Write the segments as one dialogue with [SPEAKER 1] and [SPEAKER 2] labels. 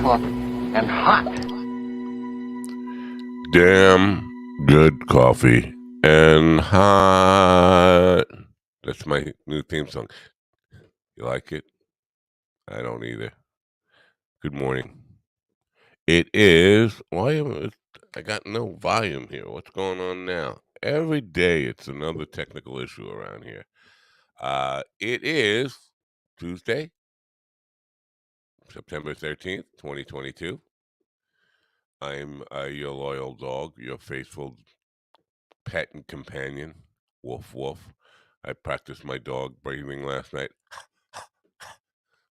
[SPEAKER 1] coffee and hot.
[SPEAKER 2] Damn good coffee and hot. That's my new theme song. You like it? I don't either. Good morning. It is. I got no volume here? What's going on now? Every day it's another technical issue around here. It is Tuesday, September 13th, 2022. I'm your loyal dog, your faithful pet and companion, Woof Woof. I practiced my dog breathing last night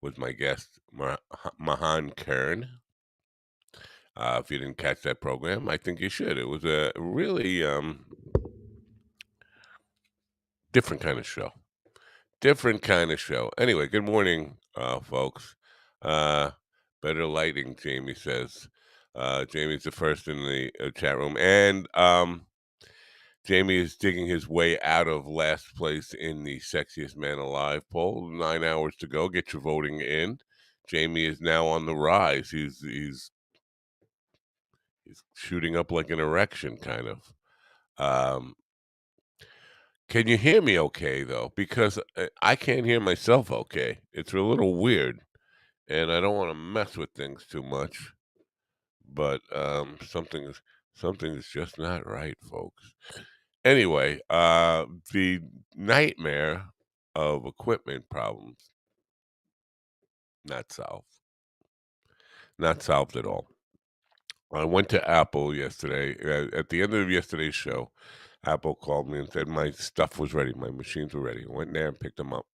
[SPEAKER 2] with my guest, Mahan Kern. If you didn't catch that program, I think you should. It was a really different kind of show. Different kind of show. Anyway, good morning, folks. Uh, better lighting, Jamie says. Jamie's the first in the chat room. And Jamie is digging his way out of last place in the Sexiest Man Alive poll. 9 hours to go. Get your voting in. Jamie is now on the rise. He's shooting up like an erection, kind of. Can you hear me okay, though? Because I can't hear myself okay. It's a little weird, and I don't want to mess with things too much. But something's just not right, folks. Anyway, the nightmare of equipment problems, not solved. Not solved at all. I went to Apple yesterday. At the end of yesterday's show, Apple called me and said my stuff was ready. My machines were ready. I went there and picked them up.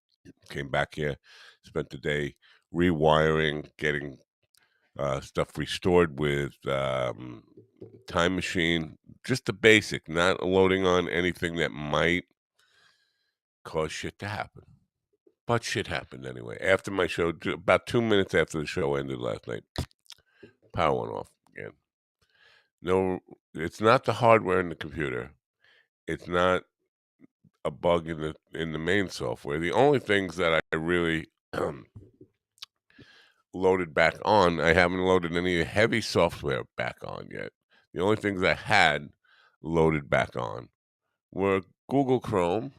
[SPEAKER 2] Came back here, spent the day rewiring, getting stuff restored with Time Machine. Just the basic, not loading on anything that might cause shit to happen. But shit happened anyway. After my show, about 2 minutes after the show ended last night, power went off again. No, it's not the hardware in the computer. It's not a bug in the main software. The only things that I really loaded back on, I haven't loaded any heavy software back on yet. The only things I had loaded back on were Google Chrome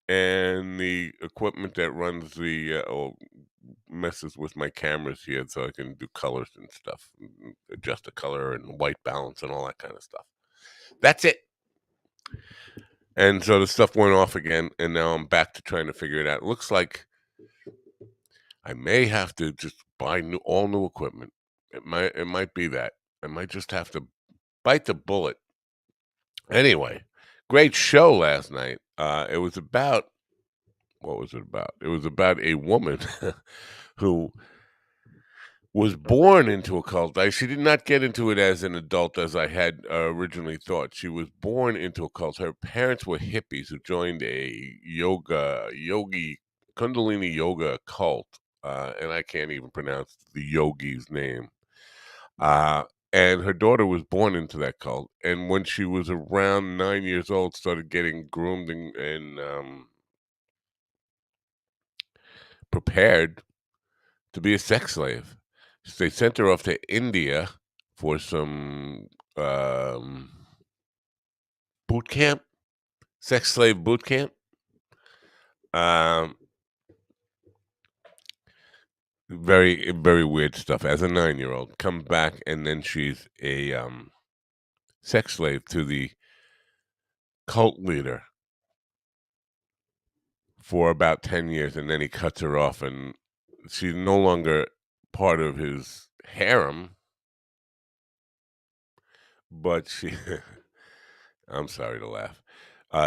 [SPEAKER 2] and the equipment that runs the or messes with my cameras here so I can do colors and stuff, adjust the color and white balance and all that kind of stuff. That's it. And so the stuff went off again, and now I'm back to trying to figure it out. It looks like I may have to just buy all new equipment. It might be that. I might just have to bite the bullet. Anyway, great show last night. It was about what was it about? It was about a woman who was born into a cult. She did not get into it as an adult as I had originally thought. She was born into a cult. Her parents were hippies who joined a yogi, Kundalini yoga cult. And I can't even pronounce the yogi's name. And her daughter was born into that cult. And when she was around 9 years old, started getting groomed and prepared to be a sex slave. So they sent her off to India for some boot camp, sex slave boot camp. Very, very weird stuff. As a 9-year-old, come back and then she's a sex slave to the cult leader for about 10 years, and then he cuts her off, and she's no longer part of his harem, but she I'm sorry to laugh.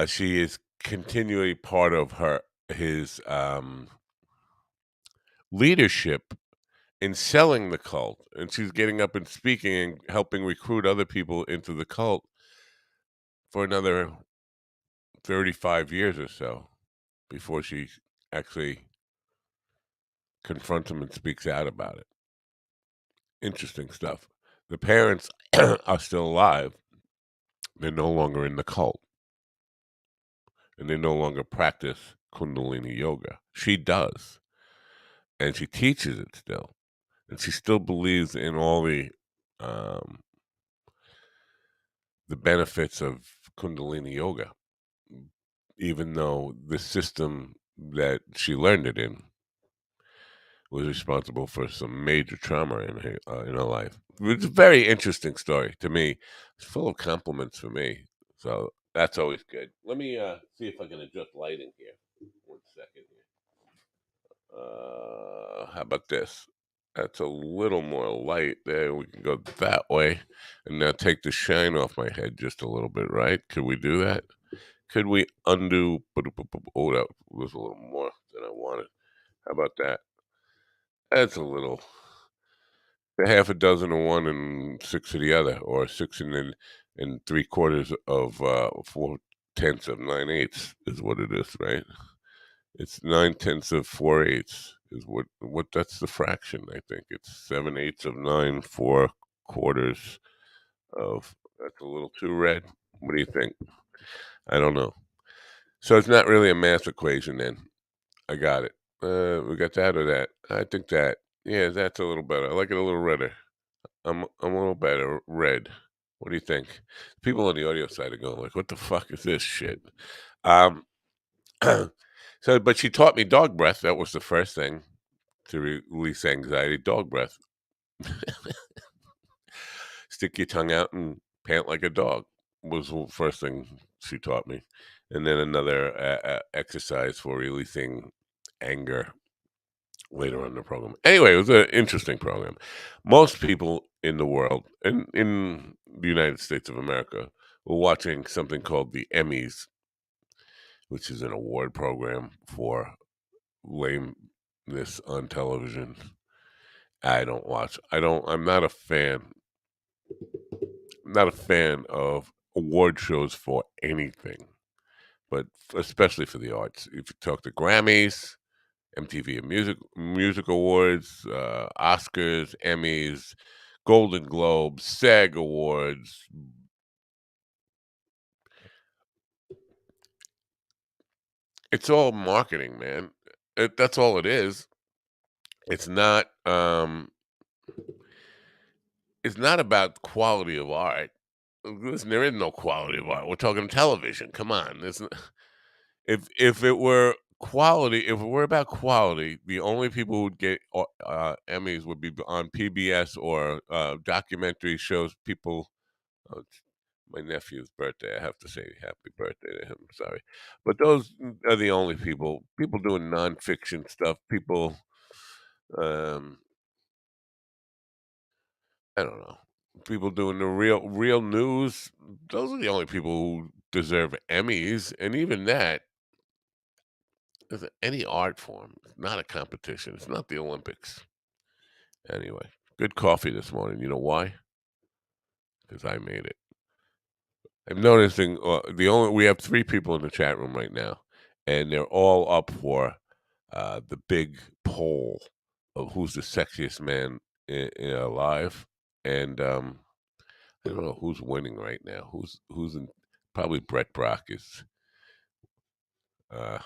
[SPEAKER 2] She is continually part of his leadership in selling the cult, and she's getting up and speaking and helping recruit other people into the cult for another 35 years or so before she actually confronts him and speaks out about it. Interesting stuff. The parents are still alive. They're no longer in the cult, and they no longer practice Kundalini yoga. She does, and she teaches it still. and she still believes in all the benefits of Kundalini yoga, even though the system that she learned it in was responsible for some major trauma in her life. It's a very interesting story to me. It's full of compliments for me, so that's always good. Let me see if I can adjust lighting here. 1 second here. How about this? That's a little more light there. We can go that way, and now take the shine off my head just a little bit. Right? Could we do that? Could we undo? Oh, that was a little more than I wanted. How about that? That's a little. A half a dozen of one and six of the other, or six and three quarters of 4/10 of 9/8 is what it is, right? It's 9/10 of 4/8 is what that's the fraction. I think it's 7/8 of 9 4/4 of. That's a little too red. What do you think? I don't know. So it's not really a math equation then. I got it. We got that or that. I think that. Yeah, that's a little better. I like it a little redder. I'm a little better red. What do you think? People on the audio side are going like, "What the fuck is this shit?" Um, so, but she taught me dog breath. That was the first thing to release anxiety. Dog breath. Stick your tongue out and pant like a dog was the first thing she taught me, and then another exercise for releasing anger later on in the program. Anyway, it was an interesting program. Most people in the world, in the United States of America, were watching something called the Emmys, which is an award program for lameness on television. I don't watch. I don't. I'm not a fan. Not a fan of award shows for anything, but especially for the arts. If you talk the Grammys, MTV Music Awards, Oscars, Emmys, Golden Globes, SAG Awards. It's all marketing, man. That's all it is. It's not. It's not about quality of art. Listen, there is no quality of art. We're talking television. Come on. If it were quality, if it were about quality, the only people who would get Emmys would be on PBS or documentary shows. People, uh, my nephew's birthday. I have to say happy birthday to him. Sorry, but those are the only people. People doing nonfiction stuff. People, um, I don't know. People doing the real news. Those are the only people who deserve Emmys, and even that is any art form. It's not a competition. It's not the Olympics. Anyway, good coffee this morning. You know why? Because I made it. I'm noticing we have three people in the chat room right now, and they're all up for the big poll of who's the sexiest man alive, and I don't know who's winning right now. Who's in? Probably Brett Brock uh,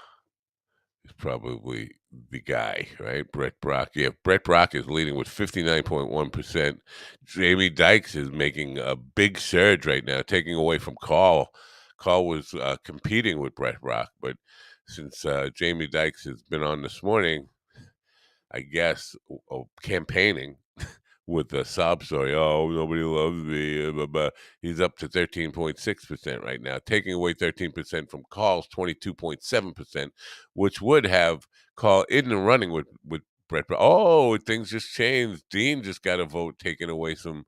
[SPEAKER 2] is probably the guy, right? Brett Brock. Yeah, Brett Brock is leading with 59.1%. Jamie Dykes is making a big surge right now, taking away from Carl. Carl was competing with Brett Brock, but since Jamie Dykes has been on this morning, I guess, campaigning with the sob story. Oh, nobody loves me. Blah, blah. He's up to 13.6% right now, taking away 13% from Carl's 22.7%, which would have Carl in the running with Brett. Oh, things just changed. Dean just got a vote, taking away some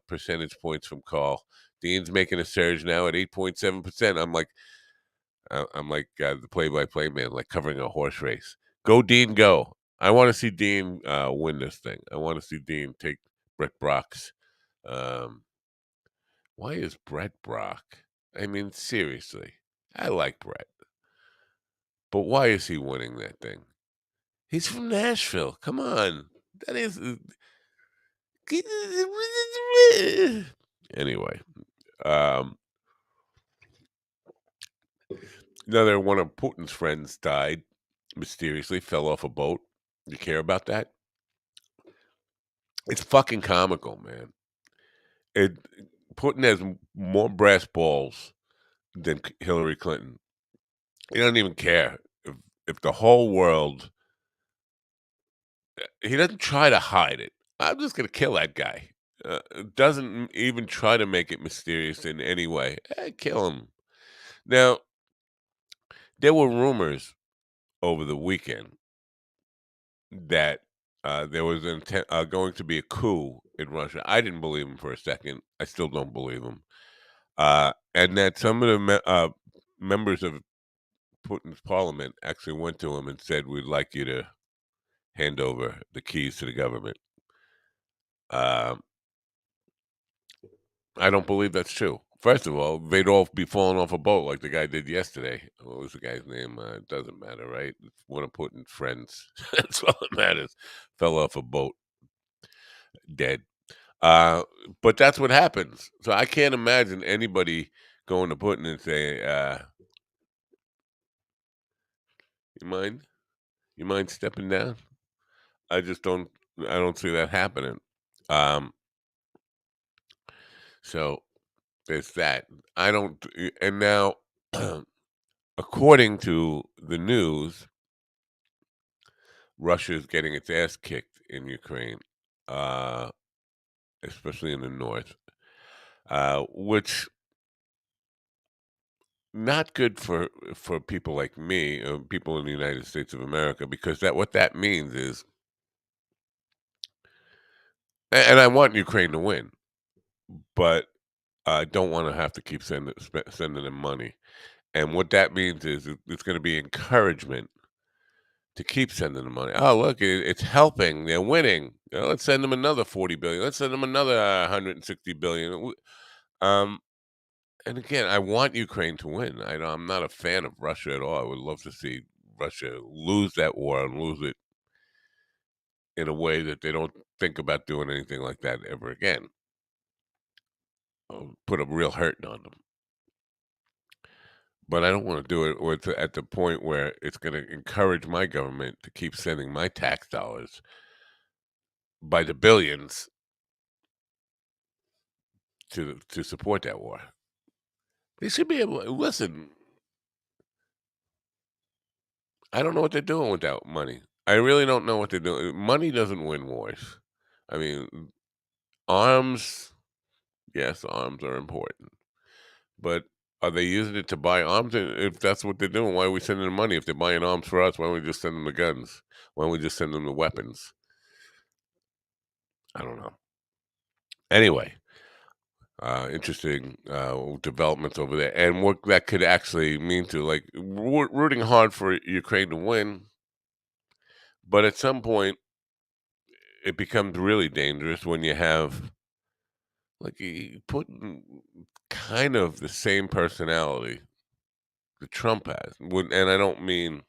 [SPEAKER 2] percentage points from Carl. Dean's making a surge now at 8.7%. I'm like the play-by-play man, like covering a horse race. Go, Dean, go! I want to see Dean win this thing. I want to see Dean take Brett Brock's. Um, why is Brett Brock? I mean, seriously, I like Brett, but why is he winning that thing? He's from Nashville. Come on, that is. Anyway, um, another one of Putin's friends died mysteriously, fell off a boat. You care about that? It's fucking comical, man. It Putin has more brass balls than Hillary Clinton. He doesn't even care if the whole world. He doesn't try to hide it. I'm just gonna kill that guy. Doesn't even try to make it mysterious in any way. Kill him. Now, there were rumors over the weekend that there was going to be a coup in Russia. I didn't believe him for a second. I still don't believe him. And that some of the members of Putin's parliament actually went to him and said, "We'd like you to hand over the keys to the government." Um, I don't believe that's true. First of all, they'd all be falling off a boat like the guy did yesterday. What was the guy's name? It doesn't matter, right? It's one of Putin's friends. That's all that matters. Fell off a boat, dead. Uh, but that's what happens. So I can't imagine anybody going to Putin and saying, "You mind? You mind stepping down?" I just don't. I don't see that happening. Um, so there's that. I don't. And now, according to the news, Russia is getting its ass kicked in Ukraine, uh, especially in the north, which not good for people like me, people in the United States of America, because that what that means is, and I want Ukraine to win, but I don't want to have to keep sending them money. And what that means is it's going to be encouragement to keep sending them money. Oh, look, it's helping. They're winning. Let's send them another 40 billion. Let's send them another 160 billion. Um, and again, I want Ukraine to win. I'm not a fan of Russia at all. I would love to see Russia lose that war and lose it in a way that they don't think about doing anything like that ever again. Put a real hurting on them. But I don't want to do it or to, at the point where it's going to encourage my government to keep sending my tax dollars by the billions to support that war. They should be able to listen. I don't know what they're doing with that money. I really don't know what they're doing. Money doesn't win wars. I mean, arms, yes, arms are important, but are they using it to buy arms? If that's what they're doing, why are we sending them money? If they're buying arms for us, why don't we just send them the guns? Why don't we just send them the weapons? I don't know. Anyway, interesting developments over there, and what that could actually mean to like rooting hard for Ukraine to win, but at some point it becomes really dangerous when you have like you put kind of the same personality that Trump has, and I don't mean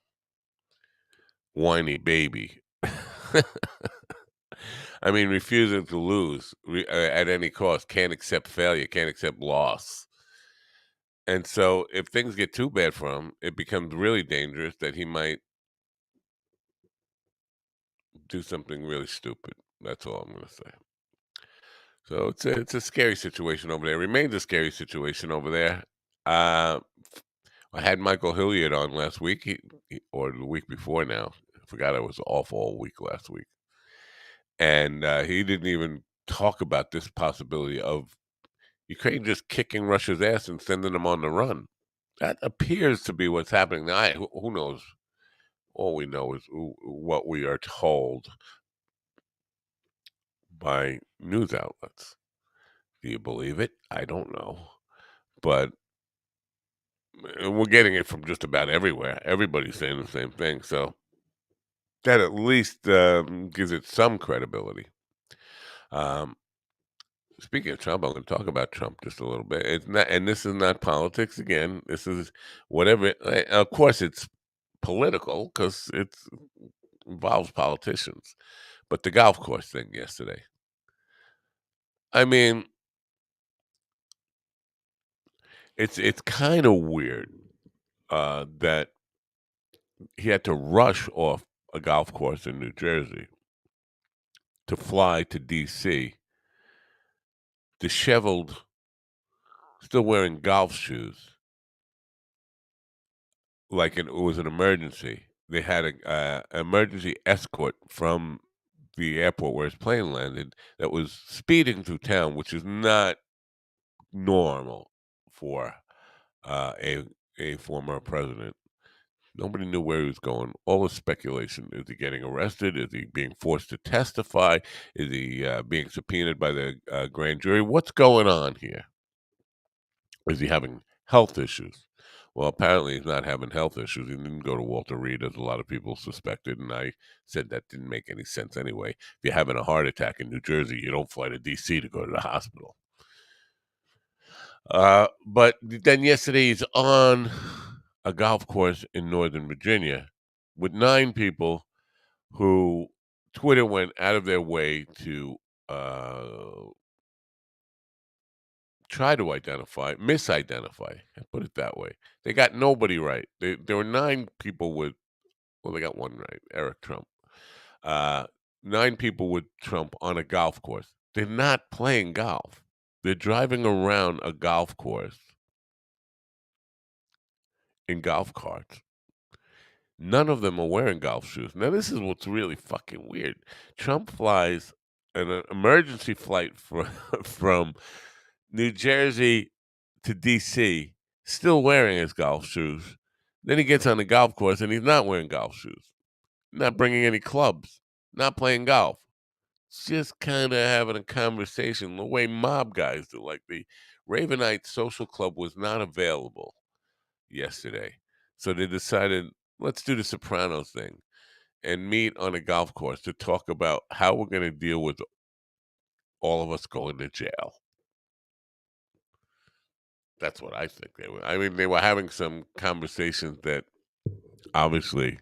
[SPEAKER 2] whiny baby. I mean refusing to lose at any cost, can't accept failure, can't accept loss. And so if things get too bad for him, it becomes really dangerous that he might do something really stupid. That's all I'm gonna say. So it's a scary situation over there. Remains a scary situation over there. Uh, I had Michael Hilliard on last week, or the week before now. I forgot I was off all week last week, and he didn't even talk about this possibility of Ukraine just kicking Russia's ass and sending them on the run. That appears to be what's happening now. Who knows? All we know is what we are told by news outlets. Do you believe it? I don't know. But we're getting it from just about everywhere. Everybody's saying the same thing. So that at least gives it some credibility. Um, Speaking of Trump, I'm going to talk about Trump just a little bit. It's not, and this is not politics again. This is whatever. Of course, it's political because it involves politicians. But the golf course thing yesterday. I mean, it's kind of weird that he had to rush off a golf course in New Jersey to fly to DC, disheveled, still wearing golf shoes, like it was an emergency. They had a emergency escort from the airport where his plane landed that was speeding through town, which is not normal for a former president. Nobody knew where he was going. All the speculation: is he getting arrested? Is he being forced to testify? Is he being subpoenaed by the grand jury? What's going on here? Is he having health issues? Well, apparently he's not having health issues. He didn't go to Walter Reed, as a lot of people suspected, and I said that didn't make any sense anyway. If you're having a heart attack in New Jersey, you don't fly to D.C. to go to the hospital. But then yesterday he's on a golf course in Northern Virginia with 9 people who Twitter went out of their way to uh, try to misidentify, put it that way. They got nobody right. There were 9 people with, well, they got one right, Eric Trump. Uh, 9 people with Trump on a golf course. They're not playing golf. They're driving around a golf course in golf carts. None of them are wearing golf shoes. Now, this is what's really fucking weird. Trump flies an emergency flight from New Jersey to DC, still wearing his golf shoes. Then he gets on the golf course and he's not wearing golf shoes, not bringing any clubs, not playing golf. Just kind of having a conversation the way mob guys do. Like the Ravenite Social Club was not available yesterday. So they decided, let's do the Sopranos thing and meet on a golf course to talk about how we're going to deal with all of us going to jail. That's what I think they were. I mean, they were having some conversations that obviously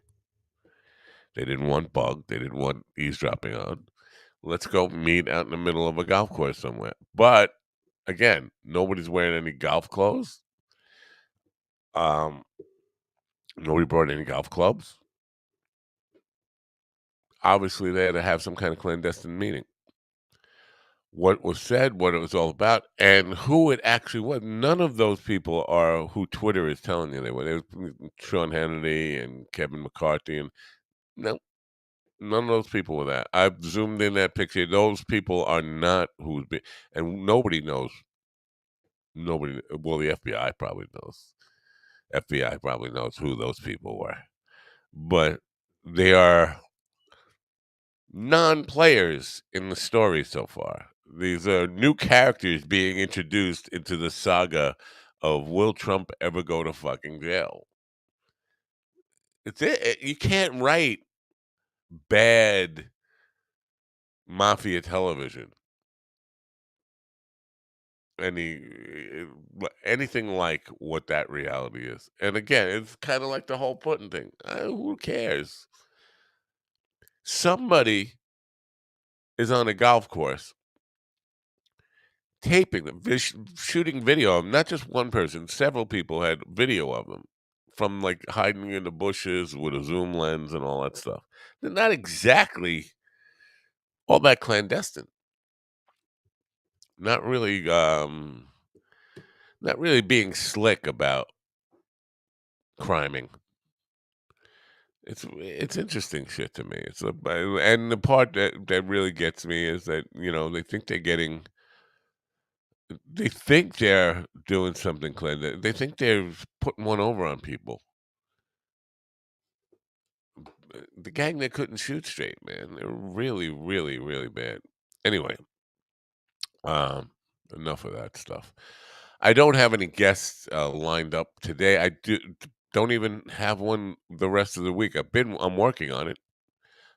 [SPEAKER 2] they didn't want bugged, they didn't want eavesdropping on. Let's go meet out in the middle of a golf course somewhere. But again, nobody's wearing any golf clothes. Um, Nobody brought any golf clubs. Obviously, they had to have some kind of clandestine meeting. What was said, what it was all about, and who it actually was. None of those people are who Twitter is telling you they were. There was Sean Hannity and Kevin McCarthy, and no, none of those people were that. I've zoomed in that picture. Those people are not who's been, and nobody knows. Nobody. Well, the FBI probably knows. FBI probably knows who those people were, but they are non-players in the story so far. These are new characters being introduced into the saga of will Trump ever go to fucking jail? It's you can't write bad mafia television anything like what that reality is. And again, it's kind of like the whole Putin thing. Who cares? Somebody is on a golf course taping them, shooting video of them. Not just one person, several people had video of them from like hiding in the bushes with a zoom lens and all that stuff. They're not exactly all that clandestine. Not really, not really being slick about criming. It's interesting shit to me. And the part that really gets me is that they think they're doing something clean. They think they're putting one over on people. The gang that couldn't shoot straight, man. They're really, really, really bad. Anyway, um, enough of that stuff. I don't have any guests lined up today. Don't even have one the rest of the week. I'm working on it.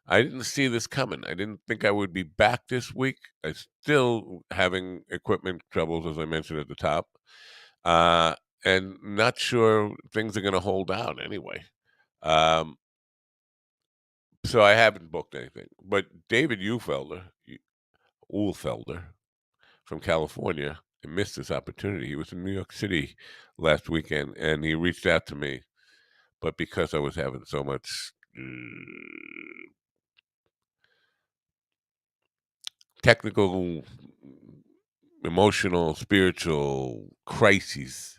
[SPEAKER 2] I didn't see this coming. I didn't think I would be back this week. I still having equipment troubles, as I mentioned at the top, uh, and not sure things are going to hold out anyway. Um, so I haven't booked anything. But David Ulfelder from California, I missed this opportunity. He was in New York City last weekend, and he reached out to me. But because I was having so much technical, emotional, spiritual crises.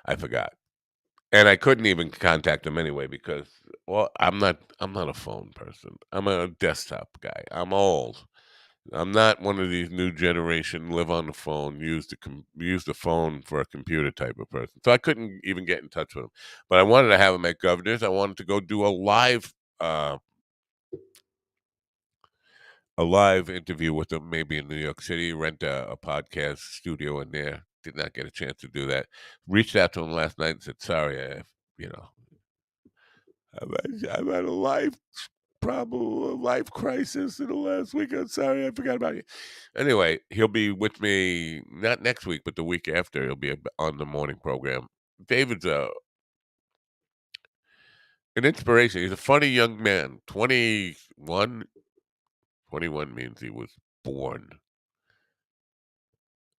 [SPEAKER 2] I forgot. And I couldn't even contact him anyway because, well, I'm not a phone person. I'm a desktop guy. I'm old. I'm not one of these new generation live on the phone, use the phone for a computer type of person. So I couldn't even get in touch with him. But I wanted to have him at Governor's. I wanted to go do uh a live interview with him, maybe in New York City, rent a podcast studio in there. Did not get a chance to do that. Reached out to him last night and said, sorry, you know, I've had a life problem, a life crisis in the last week. I'm sorry, I forgot about you. Anyway, he'll be with me not next week, but the week after. He'll be on the morning program. David's an inspiration. He's a funny young man. 21 means he was born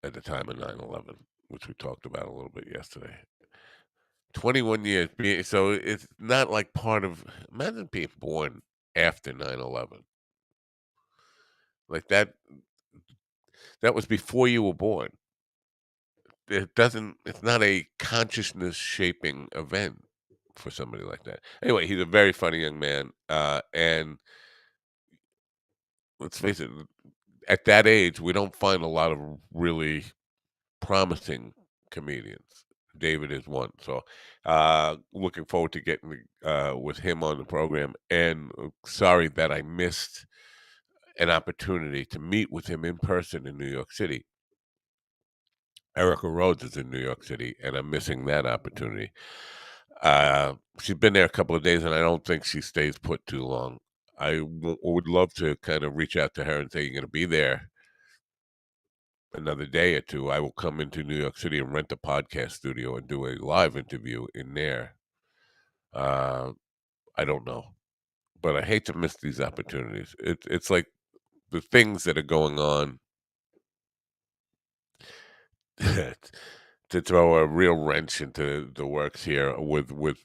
[SPEAKER 2] at the time of 9/11, which we talked about a little bit yesterday. 21 years. So it's not like part of, imagine being born after 9/11. Like that was before you were born. It's not a consciousness shaping event for somebody like that. Anyway, he's a very funny young man. And let's face it, at that age, we don't find a lot of really promising comedians. David is one. So looking forward to getting with him on the program. And sorry that I missed an opportunity to meet with him in person in New York City. Erica Rhodes is in New York City, and I'm missing that opportunity. She's been there a couple of days, and I don't think she stays put too long. Would love to kind of reach out to her and say, "You're going to be there another day or two. I will come into New York City and rent a podcast studio and do a live interview in there." Uh, I don't know, but I hate to miss these opportunities. It's like the things that are going on to throw a real wrench into the works here with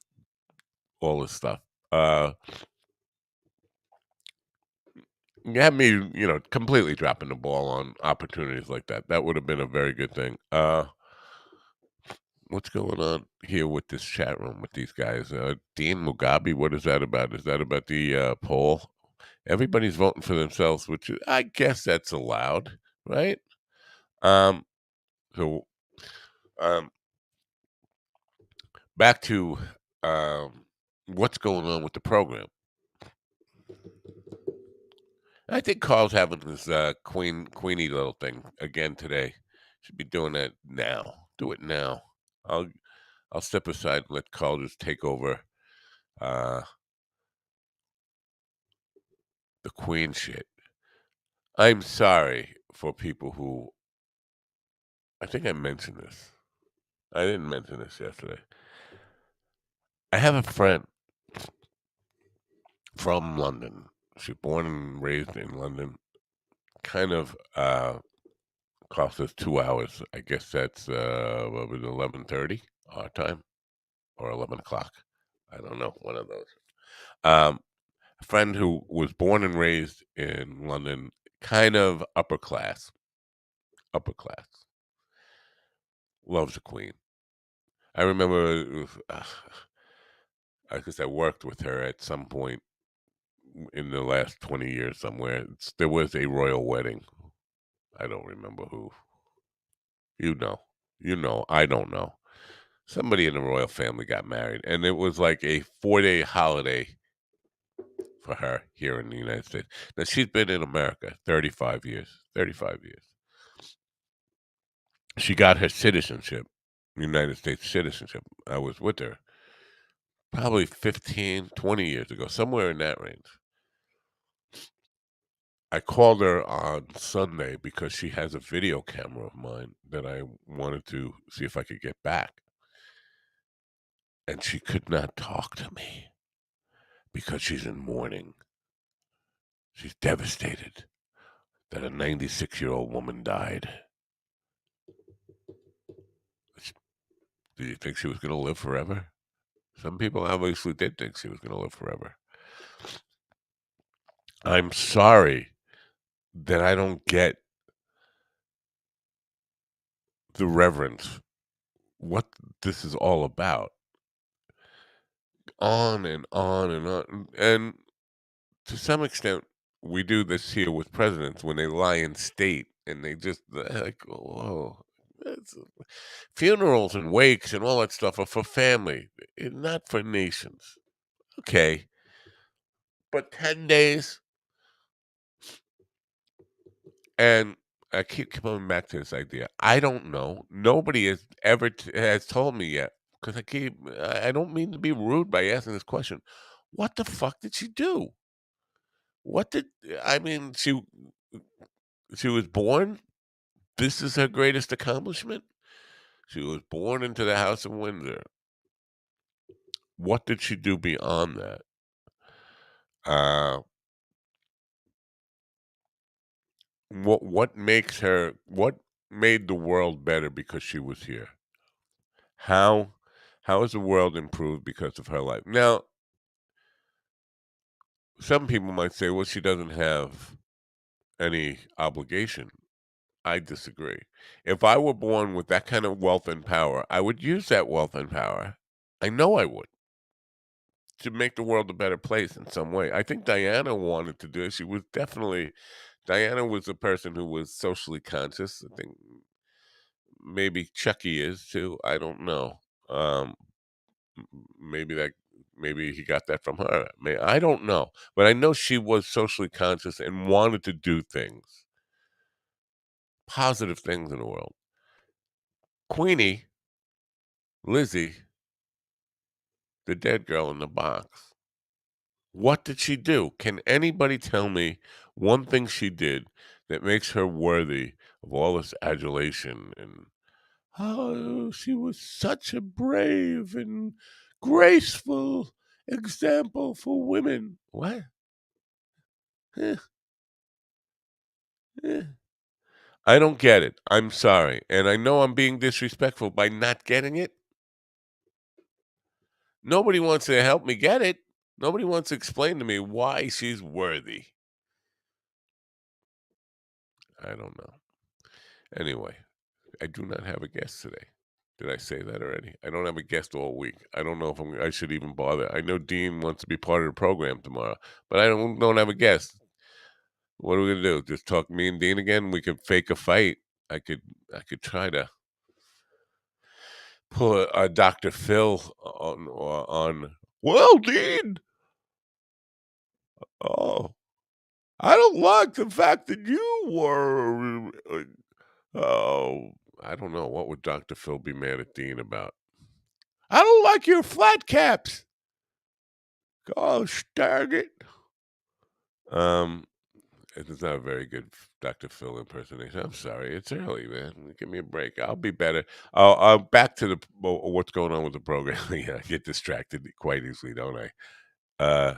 [SPEAKER 2] all this stuff. Uh, you had me, completely dropping the ball on opportunities like that. That would have been a very good thing. What's going on here with this chat room with these guys? Dean Mugabe, what is that about? Is that about the poll? Everybody's voting for themselves, I guess that's allowed, right? Um, so um, back to um, what's going on with the program. I think Carl's having this queenie little thing again today. Should be doing that now. Do it now. I'll I'll step aside and let Carl just take over uh, the queen shit. I'm sorry for people who, I think I mentioned this. I didn't mention this yesterday. I have a friend from London. She's born and raised in London. Kind of cost us 2 hours. I guess that's what was it, 11:30 our time or 11 o'clock. I don't know, one of those. Um, a friend who was born and raised in London, kind of upper class, loves the Queen. I remember, I guess I worked with her at some point in the last 20 years somewhere. There was a royal wedding. I don't remember who. You know. You know. I don't know. Somebody in the royal family got married, and it was like a 4-day holiday for her here in the United States. Now, she's been in America 35 years. 35 years. She got her citizenship, United States citizenship. I was with her probably 15, 20 years ago, somewhere in that range. I called her on Sunday because she has a video camera of mine that I wanted to see if I could get back. And she could not talk to me because she's in mourning. She's devastated that a 96-year-old woman died. Did you think she was going to live forever? Some people obviously did think she was going to live forever. I'm sorry that I don't get the reverence, what this is all about, on and on and on. And to some extent, we do this here with presidents when they lie in state and they just like, whoa. It's, funerals and wakes and all that stuff are for family, not for nations. Okay, but 10 days, and I keep coming back to this idea. I don't know. Nobody has ever has told me yet because I don't mean to be rude by asking this question. What the fuck did she do? What did I mean? She was born. This is her greatest accomplishment. She was born into the House of Windsor. What did she do beyond that? Uh, what makes her? What made the world better because she was here? How how has the world improved because of her life? Now, some people might say, well, she doesn't have any obligation. I disagree. If I were born with that kind of wealth and power, I would use that wealth and power. I know I would to make the world a better place in some way. I think Diana wanted to do it. She was definitely Diana was a person who was socially conscious. I think maybe Chucky is too. I don't know. Um, maybe that maybe he got that from her. I don't know, but I know she was socially conscious and wanted to do things, positive things in the world. Queenie, Lizzie, the dead girl in the box. What did she do? Can anybody tell me one thing she did that makes her worthy of all this adulation and oh, she was such a brave and graceful example for women. What? Eh, eh. I don't get it. I'm sorry. And I know I'm being disrespectful by not getting it. Nobody wants to help me get it. Nobody wants to explain to me why she's worthy. I don't know. Anyway, I do not have a guest today. Did I say that already? I don't have a guest all week. I don't know if I should even bother. I know Dean wants to be part of the program tomorrow, but I don't have a guest. What are we gonna do? Just talk me and Dean again? We could fake a fight. I could I could try to pull a Dr. Phil on. Well, Dean, oh, I don't like the fact that you were. Oh, I don't know. What would Dr. Phil be mad at Dean about? I don't like your flat caps. Gosh dang it. Um, it's not a very good Dr. Phil impersonation. I'm sorry. It's early, man. Give me a break. I'll be better. Back to what's going on with the program. Yeah, I get distracted quite easily, don't I? Uh,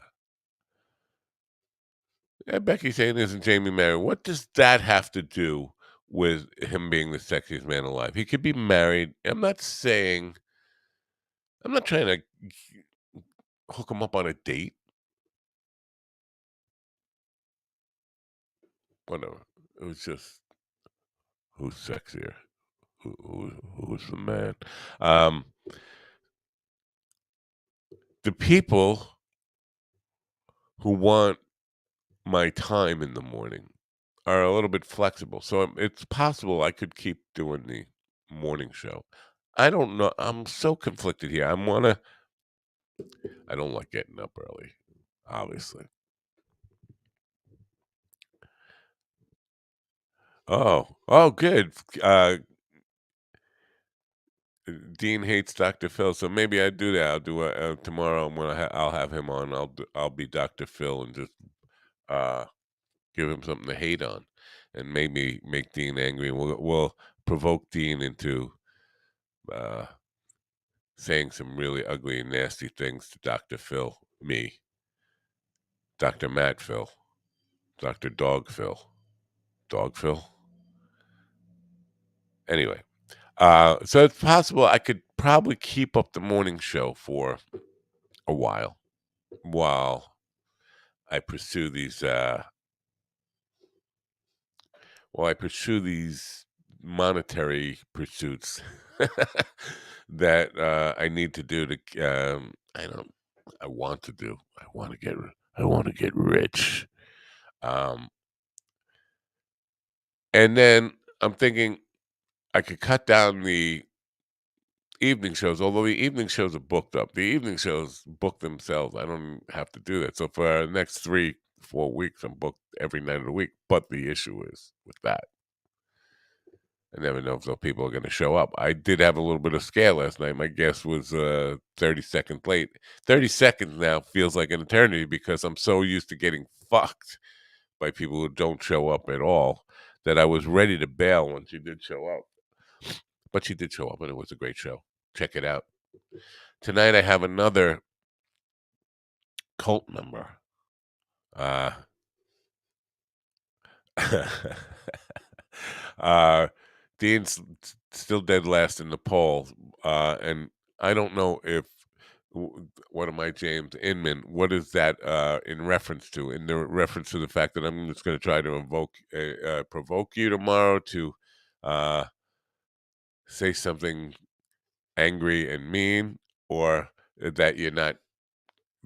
[SPEAKER 2] yeah, Becky saying isn't Jamie married? What does that have to do with him being the sexiest man alive? He could be married. I'm not trying to hook him up on a date. Whatever. It was just who's sexier? Who's the man? Um, the people who want my time in the morning are a little bit flexible. So it's possible I could keep doing the morning show. I don't know. I'm so conflicted here. I don't like getting up early, obviously. Oh, good. Uh, Dean hates Dr. Phil, so maybe I do that. I'll do it tomorrow when I'll have him on. I'll be Dr. Phil and just uh, give him something to hate on, and maybe make Dean angry. We'll provoke Dean into uh, saying some really ugly and nasty things to Dr. Phil, me, Dr. Matt Phil, Dr. Dog Phil, Dog Phil. Anyway, so it's possible I could probably keep up the morning show for a while I pursue these Well, I pursue these monetary pursuits that I need to do to. I don't. I want to do. I want to get. I want to get rich. Um, and then I'm thinking I could cut down the evening shows, although the evening shows are booked up. The evening shows book themselves. I don't have to do that. So for the next 3, 4 weeks, I'm booked every night of the week. But the issue is with that, I never know if those people are going to show up. I did have a little bit of scare last night. My guest was 30 seconds late. 30 seconds now feels like an eternity because I'm so used to getting fucked by people who don't show up at all that I was ready to bail when she did show up. But she did show up, and it was a great show. Check it out. Tonight I have another cult member. Uh, uh, Dean's still dead last in the poll, and I don't know if one of my James Inman. What is that in reference to? In the reference to the fact that I'm just going to try to provoke you tomorrow to uh, say something angry and mean, or that you're not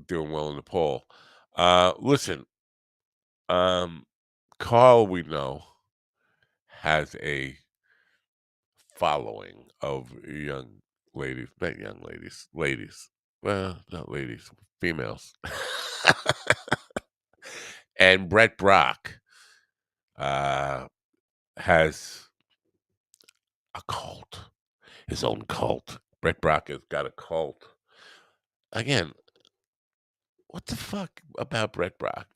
[SPEAKER 2] doing well in the poll. Listen, um, Carl, we know, has a following of young ladies, not young ladies, ladies. Well, not ladies, females. And Brett Brock uh, has a cult, his own cult. Brett Brock has got a cult. Again, what the fuck about Brett Brock?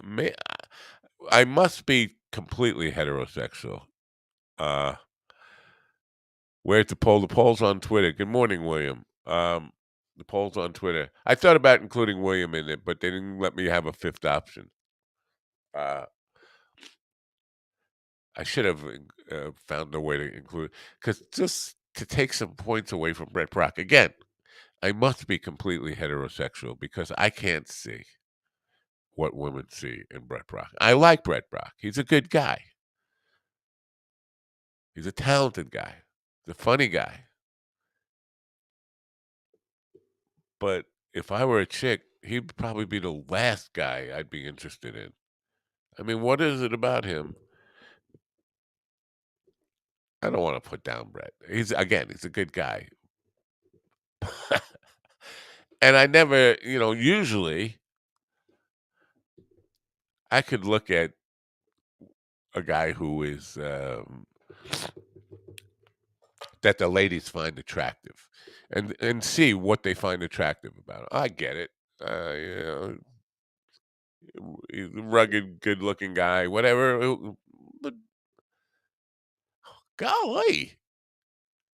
[SPEAKER 2] May, I must be completely heterosexual. Uh, Where's the poll? The poll's on Twitter. Good morning, William. The poll's on Twitter. I thought about including William in it, but they didn't let me have a fifth option. Uh, I should have found a way to include because just to take some points away from Brett Brock. Again, I must be completely heterosexual because I can't see what women see in Brett Brock. I like Brett Brock. He's a good guy. He's a talented guy. He's a funny guy. But if I were a chick, he'd probably be the last guy I'd be interested in. I mean, what is it about him? I don't want to put down Brett. He's a good guy. And I never, usually I could look at a guy who is that the ladies find attractive and see what they find attractive about him. I get it. He's a rugged, good-looking guy, whatever. But golly,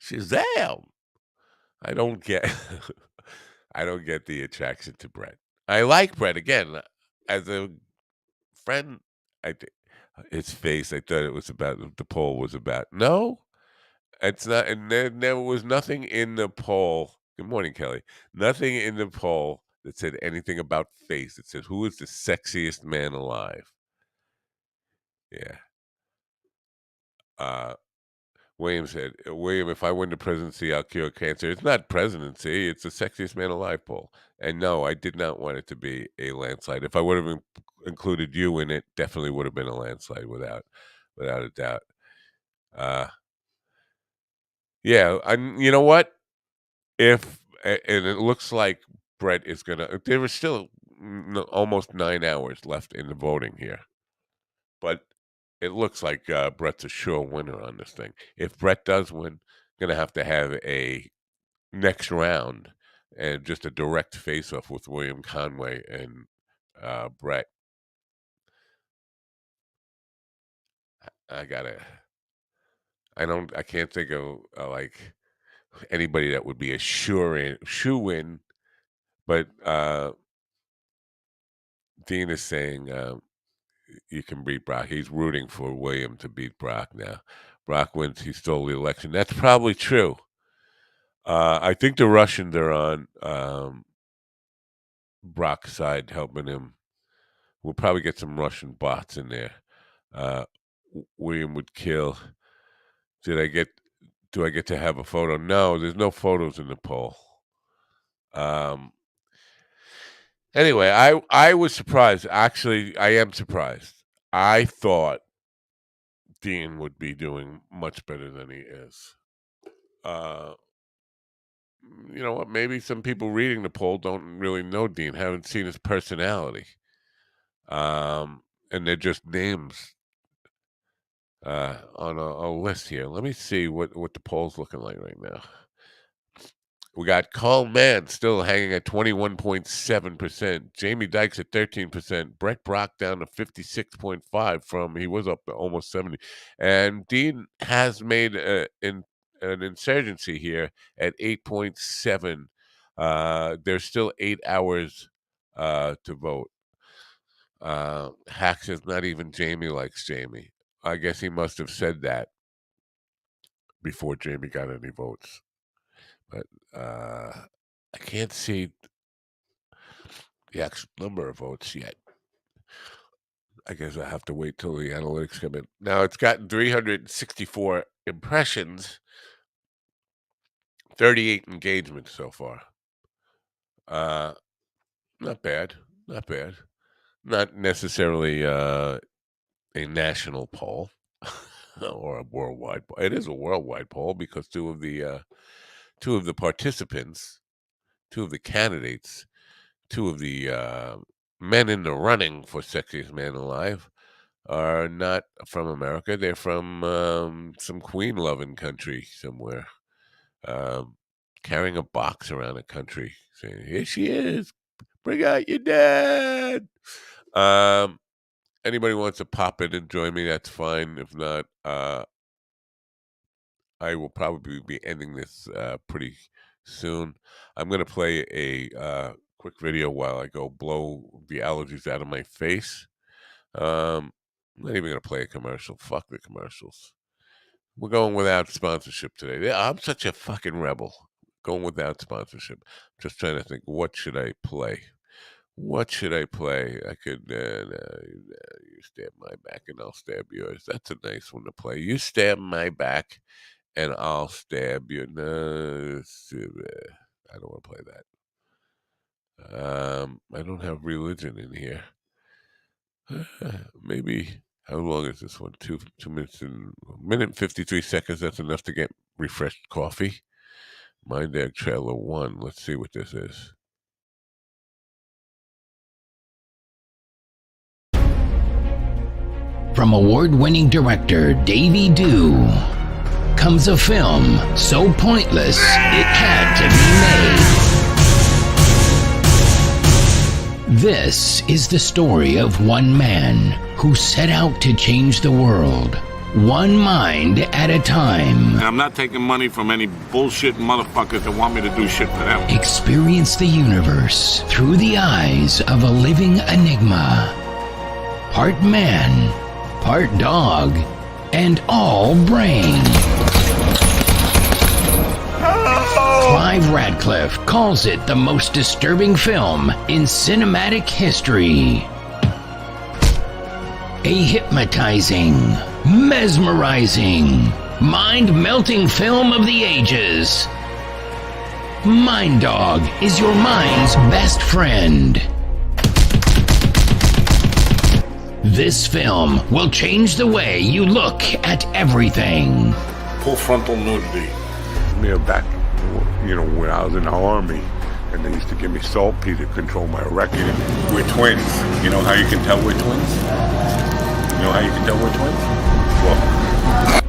[SPEAKER 2] Shazam! I don't get I don't get the attraction to Brett. I like Brett again as a friend. I thi his face, I thought it was about the poll was about. No, it's not, and there was nothing in the poll. Good morning, Kelly. Nothing in the poll that said anything about face. It says, "Who is the sexiest man alive?" Yeah. Uh, William said, "William, if I win the presidency, I'll cure cancer." It's not presidency, it's the sexiest man alive poll. And no, I did not want it to be a landslide. If I would have included you in it, definitely would have been a landslide without a doubt. Uh, yeah, and you know what? And it looks like Brett is gonna. There was still almost 9 hours left in the voting here, but it looks like Brett's a sure winner on this thing. If Brett does win, gonna have to have a next round and just a direct face off with William Conway and Brett. I gotta. I can't think of like anybody that would be a shoe in. But Dean is saying you can beat Brock. He's rooting for William to beat Brock now. Brock wins. He stole the election. That's probably true. I think the Russians are on Brock's side, helping him. We'll probably get some Russian bots in there. Uh, William would kill. Did I get do I get to have a photo? No, there's no photos in the poll. Um, anyway, I was surprised. Actually, I am surprised. I thought Dean would be doing much better than he is. Uh, you know what? Maybe some people reading the poll don't really know Dean, haven't seen his personality. And they're just names on a list here. Let me see what the poll's looking like right now. We got Carl Mann still hanging at 21.7%. Jamie Dykes at 13%. Brett Brock down to 56.5 from he was up to almost 70. And Dean has made an insurgency here at 8.7. There's still 8 hours to vote. Hack says not even Jamie likes Jamie. I guess he must have said that before Jamie got any votes. But I can't see the actual number of votes yet. I guess I have to wait till the analytics come in. Now it's gotten 364 impressions, 38 engagements so far. Not bad, not bad. Not necessarily a national poll or a worldwide poll. It is a worldwide poll because two of the participants, two of the candidates, two of the men in the running for sexiest man alive are not from America. They're from some queen-loving country somewhere, carrying a box around the country, saying, "Here she is. Bring out your dad." Anybody wants to pop in and join me, that's fine. If not, I will probably be ending this pretty soon. I'm going to play a quick video while I go blow the allergies out of my face. I'm not even going to play a commercial. Fuck the commercials. We're going without sponsorship today. Yeah, I'm such a fucking rebel. Going without sponsorship. Just trying to think, what should I play? What should I play? I could, you stab my back and I'll stab yours. That's a nice one to play. You stab my back and I'll stab you. No, I don't want to play that. I don't have religion in here. Maybe how long is this one? 2 minutes and minute and 53 seconds. That's enough to get refreshed coffee. Mind Egg Trailer 1. Let's see what this is.
[SPEAKER 1] From award-winning director Davey Dew comes a film so pointless it had to be made. This is the story of one man who set out to change the world, one mind at a time.
[SPEAKER 3] And I'm not taking money from any bullshit motherfuckers that want me to do shit for them.
[SPEAKER 1] Experience the universe through the eyes of a living enigma. Part man, part dog, and all brain. Clive Radcliffe calls it the most disturbing film in cinematic history. A hypnotizing, mesmerizing, mind-melting film of the ages. Mind Dog is your mind's best friend. This film will change the way you look at everything.
[SPEAKER 3] Full frontal nudity.
[SPEAKER 4] Back, when I was in the Army, and they used to give me saltpeter to control my erection. We're twins. You know how you can tell we're twins? You know how you can tell we're twins? Well.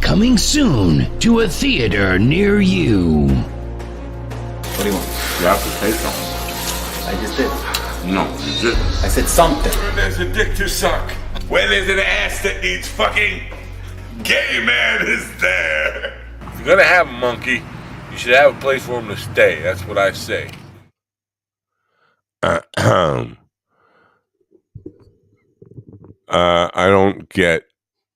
[SPEAKER 1] Coming soon to a theater near you.
[SPEAKER 3] What do you want? You have to say something.
[SPEAKER 5] I just did.
[SPEAKER 3] No, you didn't.
[SPEAKER 5] I said something.
[SPEAKER 4] When there's a dick to suck, when there's an ass that needs fucking, gay man is there.
[SPEAKER 2] If you're gonna have a monkey, you should have a place for him to stay. That's what I say. I don't get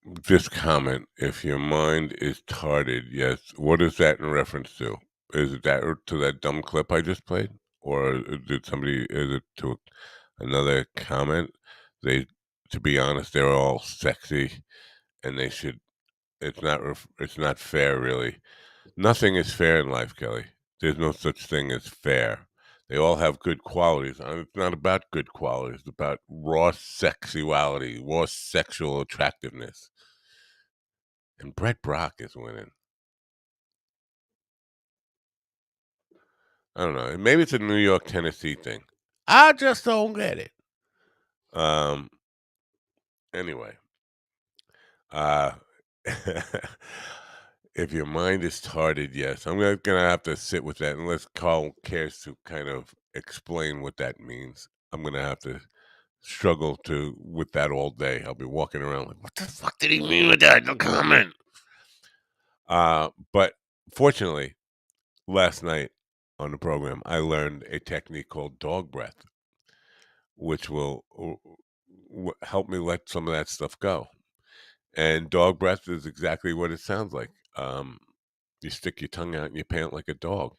[SPEAKER 2] this comment. If your mind is tarded, yes. What is that in reference to? Is it that to that dumb clip I just played, or is it to another comment? They to be honest, they're all sexy, and they should. It's not fair, really. Nothing is fair in life, Kelly. There's no such thing as fair. They all have good qualities. It's not about good qualities. It's about raw sexuality, raw sexual attractiveness. And Brett Brock is winning. I don't know. Maybe it's a New York, Tennessee thing. I just don't get it. Anyway. If your mind is retarded, yes. I'm gonna have to sit with that unless Carl cares to kind of explain what that means. I'm gonna have to struggle with that all day. I'll be walking around like, what the fuck did he mean with that? No comment. But fortunately, last night on the program, I learned a technique called dog breath, which will help me let some of that stuff go. And dog breath is exactly what it sounds like. You stick your tongue out and you pant like a dog.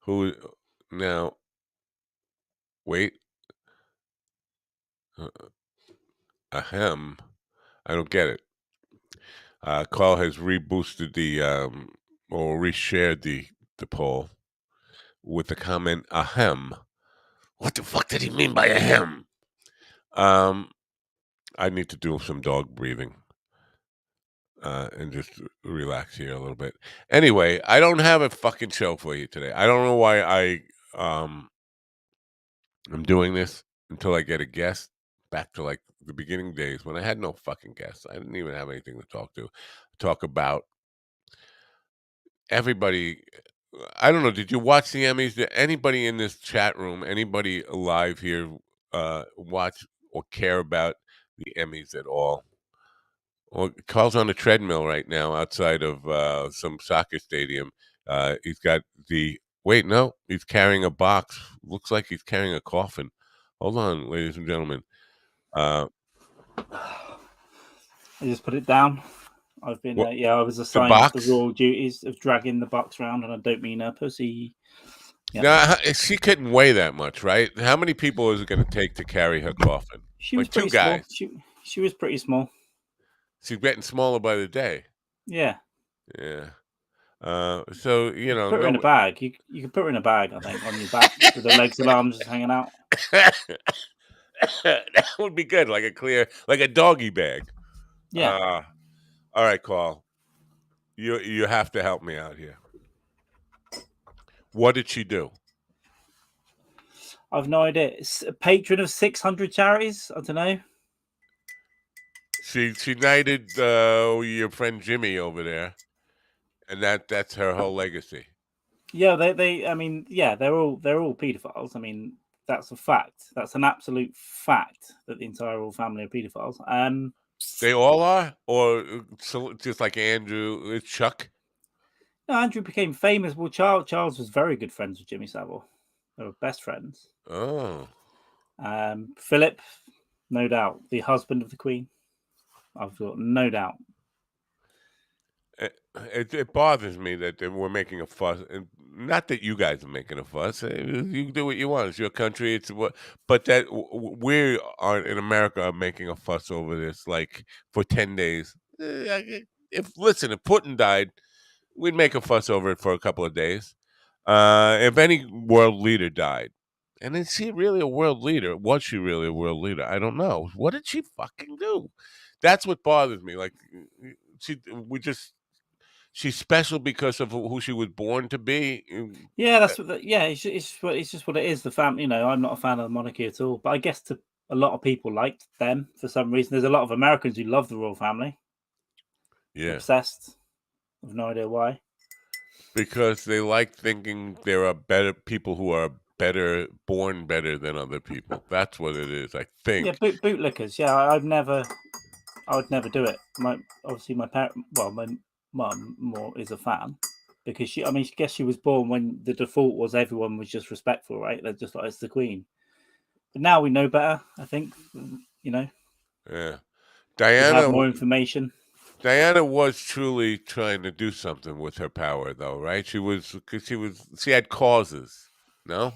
[SPEAKER 2] Who now? Wait, ahem. I don't get it. Carl has reboosted or reshared the poll with the comment ahem. What the fuck did he mean by ahem? I need to do some dog breathing. And just relax here a little bit. Anyway, I don't have a fucking show for you today. I don't know why I'm doing this until I get a guest. Back to like the beginning days when I had no fucking guests. I didn't even have anything to talk about. Everybody, I don't know. Did you watch the Emmys? Did anybody in this chat room, anybody alive here, watch or care about the Emmys at all? Well, Carl's on a treadmill right now outside of some soccer stadium. He's got no, he's carrying a box. Looks like he's carrying a coffin. Hold on, ladies and gentlemen.
[SPEAKER 6] I just put it down. I've been, I was assigned the raw duties of dragging the box around, and I don't mean a pussy.
[SPEAKER 2] Yeah. Now, she couldn't weigh that much, right? How many people is it going to take to carry her coffin?
[SPEAKER 6] She was pretty small. She was pretty small.
[SPEAKER 2] She's getting smaller by the day.
[SPEAKER 6] Yeah.
[SPEAKER 2] Yeah. So you know,
[SPEAKER 6] put her in a bag. You can put her in a bag, I think, on your back with the legs and arms just hanging out.
[SPEAKER 2] That would be good, like a doggy bag.
[SPEAKER 6] Yeah.
[SPEAKER 2] All right, Carl. You have to help me out here. What did she do?
[SPEAKER 6] I've no idea. It's a patron of 600 charities. I don't know.
[SPEAKER 2] She knighted your friend Jimmy over there, and that's her whole legacy.
[SPEAKER 6] Yeah, I mean, yeah, they're all pedophiles. I mean, that's a fact. That's an absolute fact that the entire royal family are pedophiles.
[SPEAKER 2] They all are, or just like Andrew, Chuck.
[SPEAKER 6] No, Andrew became famous. Well, Charles was very good friends with Jimmy Savile. They were best friends.
[SPEAKER 2] Oh.
[SPEAKER 6] Philip, no doubt, the husband of the Queen. I've got no doubt.
[SPEAKER 2] It bothers me that we're making a fuss, and not that you guys are making a fuss. You do what you want. It's your country. But that we are in America are making a fuss over this, like for 10 days. If Putin died, we'd make a fuss over it for a couple of days. If any world leader died, and is she really a world leader? Was she really a world leader? I don't know. What did she fucking do? That's what bothers me. Like she's special because of who she was born to be.
[SPEAKER 6] Yeah, that's what. It's just what it is. The family. You know, I'm not a fan of the monarchy at all, but I guess a lot of people liked them for some reason. There's a lot of Americans who love the royal family.
[SPEAKER 2] Yeah,
[SPEAKER 6] obsessed. I've no idea why.
[SPEAKER 2] Because they like thinking there are better people who are born better than other people. That's what it is, I think.
[SPEAKER 6] Yeah, bootlickers. Yeah, I would never do it. My parent, my mum more is a fan because I guess she was born when the default was everyone was just respectful, right? They're just like, it's the Queen. But now we know better, I think. You know.
[SPEAKER 2] Yeah,
[SPEAKER 6] Diana have more information.
[SPEAKER 2] Diana was truly trying to do something with her power, though, right? She had causes, no?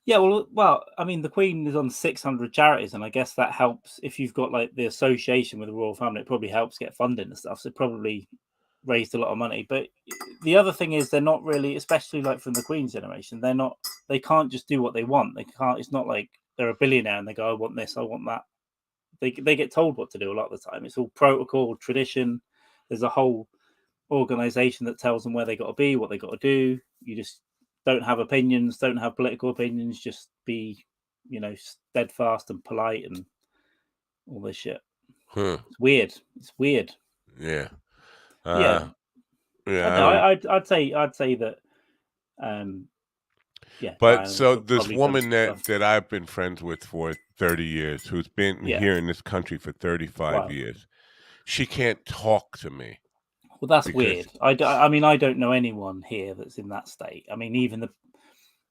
[SPEAKER 6] Yeah, well, I mean, the Queen is on 600 charities, and I guess that helps if you've got like the association with the royal family. It probably helps get funding and stuff. So it probably raised a lot of money. But the other thing is, they're not really, especially like from the Queen's generation, they can't just do what they want. They can't. It's not like they're a billionaire and they go, "I want this, I want that." They get told what to do a lot of the time. It's all protocol, tradition. There's a whole organization that tells them where they got to be, what they got to do. You just don't have opinions, don't have political opinions, just be, steadfast and polite and all this shit.
[SPEAKER 2] Huh.
[SPEAKER 6] It's weird. It's weird.
[SPEAKER 2] Yeah.
[SPEAKER 6] Yeah.
[SPEAKER 2] Yeah.
[SPEAKER 6] I know. I'd say that. Yeah.
[SPEAKER 2] But
[SPEAKER 6] Diana's
[SPEAKER 2] so this
[SPEAKER 6] probably done
[SPEAKER 2] woman
[SPEAKER 6] some
[SPEAKER 2] that
[SPEAKER 6] stuff.
[SPEAKER 2] that I've been friends with for 30 years, who's been
[SPEAKER 6] Yeah.
[SPEAKER 2] here in this country for 35
[SPEAKER 6] Wow.
[SPEAKER 2] years, she can't talk to me.
[SPEAKER 6] Well, that's
[SPEAKER 2] because
[SPEAKER 6] weird. I mean, I don't know anyone here that's in that state. I mean, even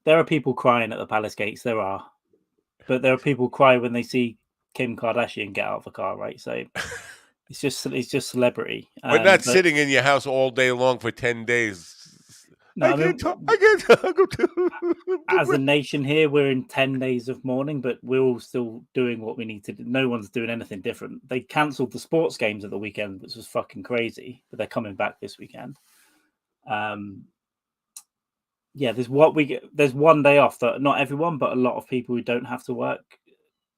[SPEAKER 6] there are people crying at the palace gates. There are, but there are people cry when they see Kim Kardashian get out of a car, right? So it's just celebrity.
[SPEAKER 2] But not
[SPEAKER 6] But
[SPEAKER 2] sitting in your house all day long for 10 days.
[SPEAKER 6] no,
[SPEAKER 2] I
[SPEAKER 6] I
[SPEAKER 2] can't talk.
[SPEAKER 6] mean,
[SPEAKER 2] I can't talk.
[SPEAKER 6] as a nation here, we're in 10 days of mourning, but we're all still doing what we need to do. No one's doing anything different. They cancelled the sports games at the weekend, which was fucking crazy, but they're coming back this weekend. Yeah, there's one day off that not everyone, but a lot of people who don't have to work,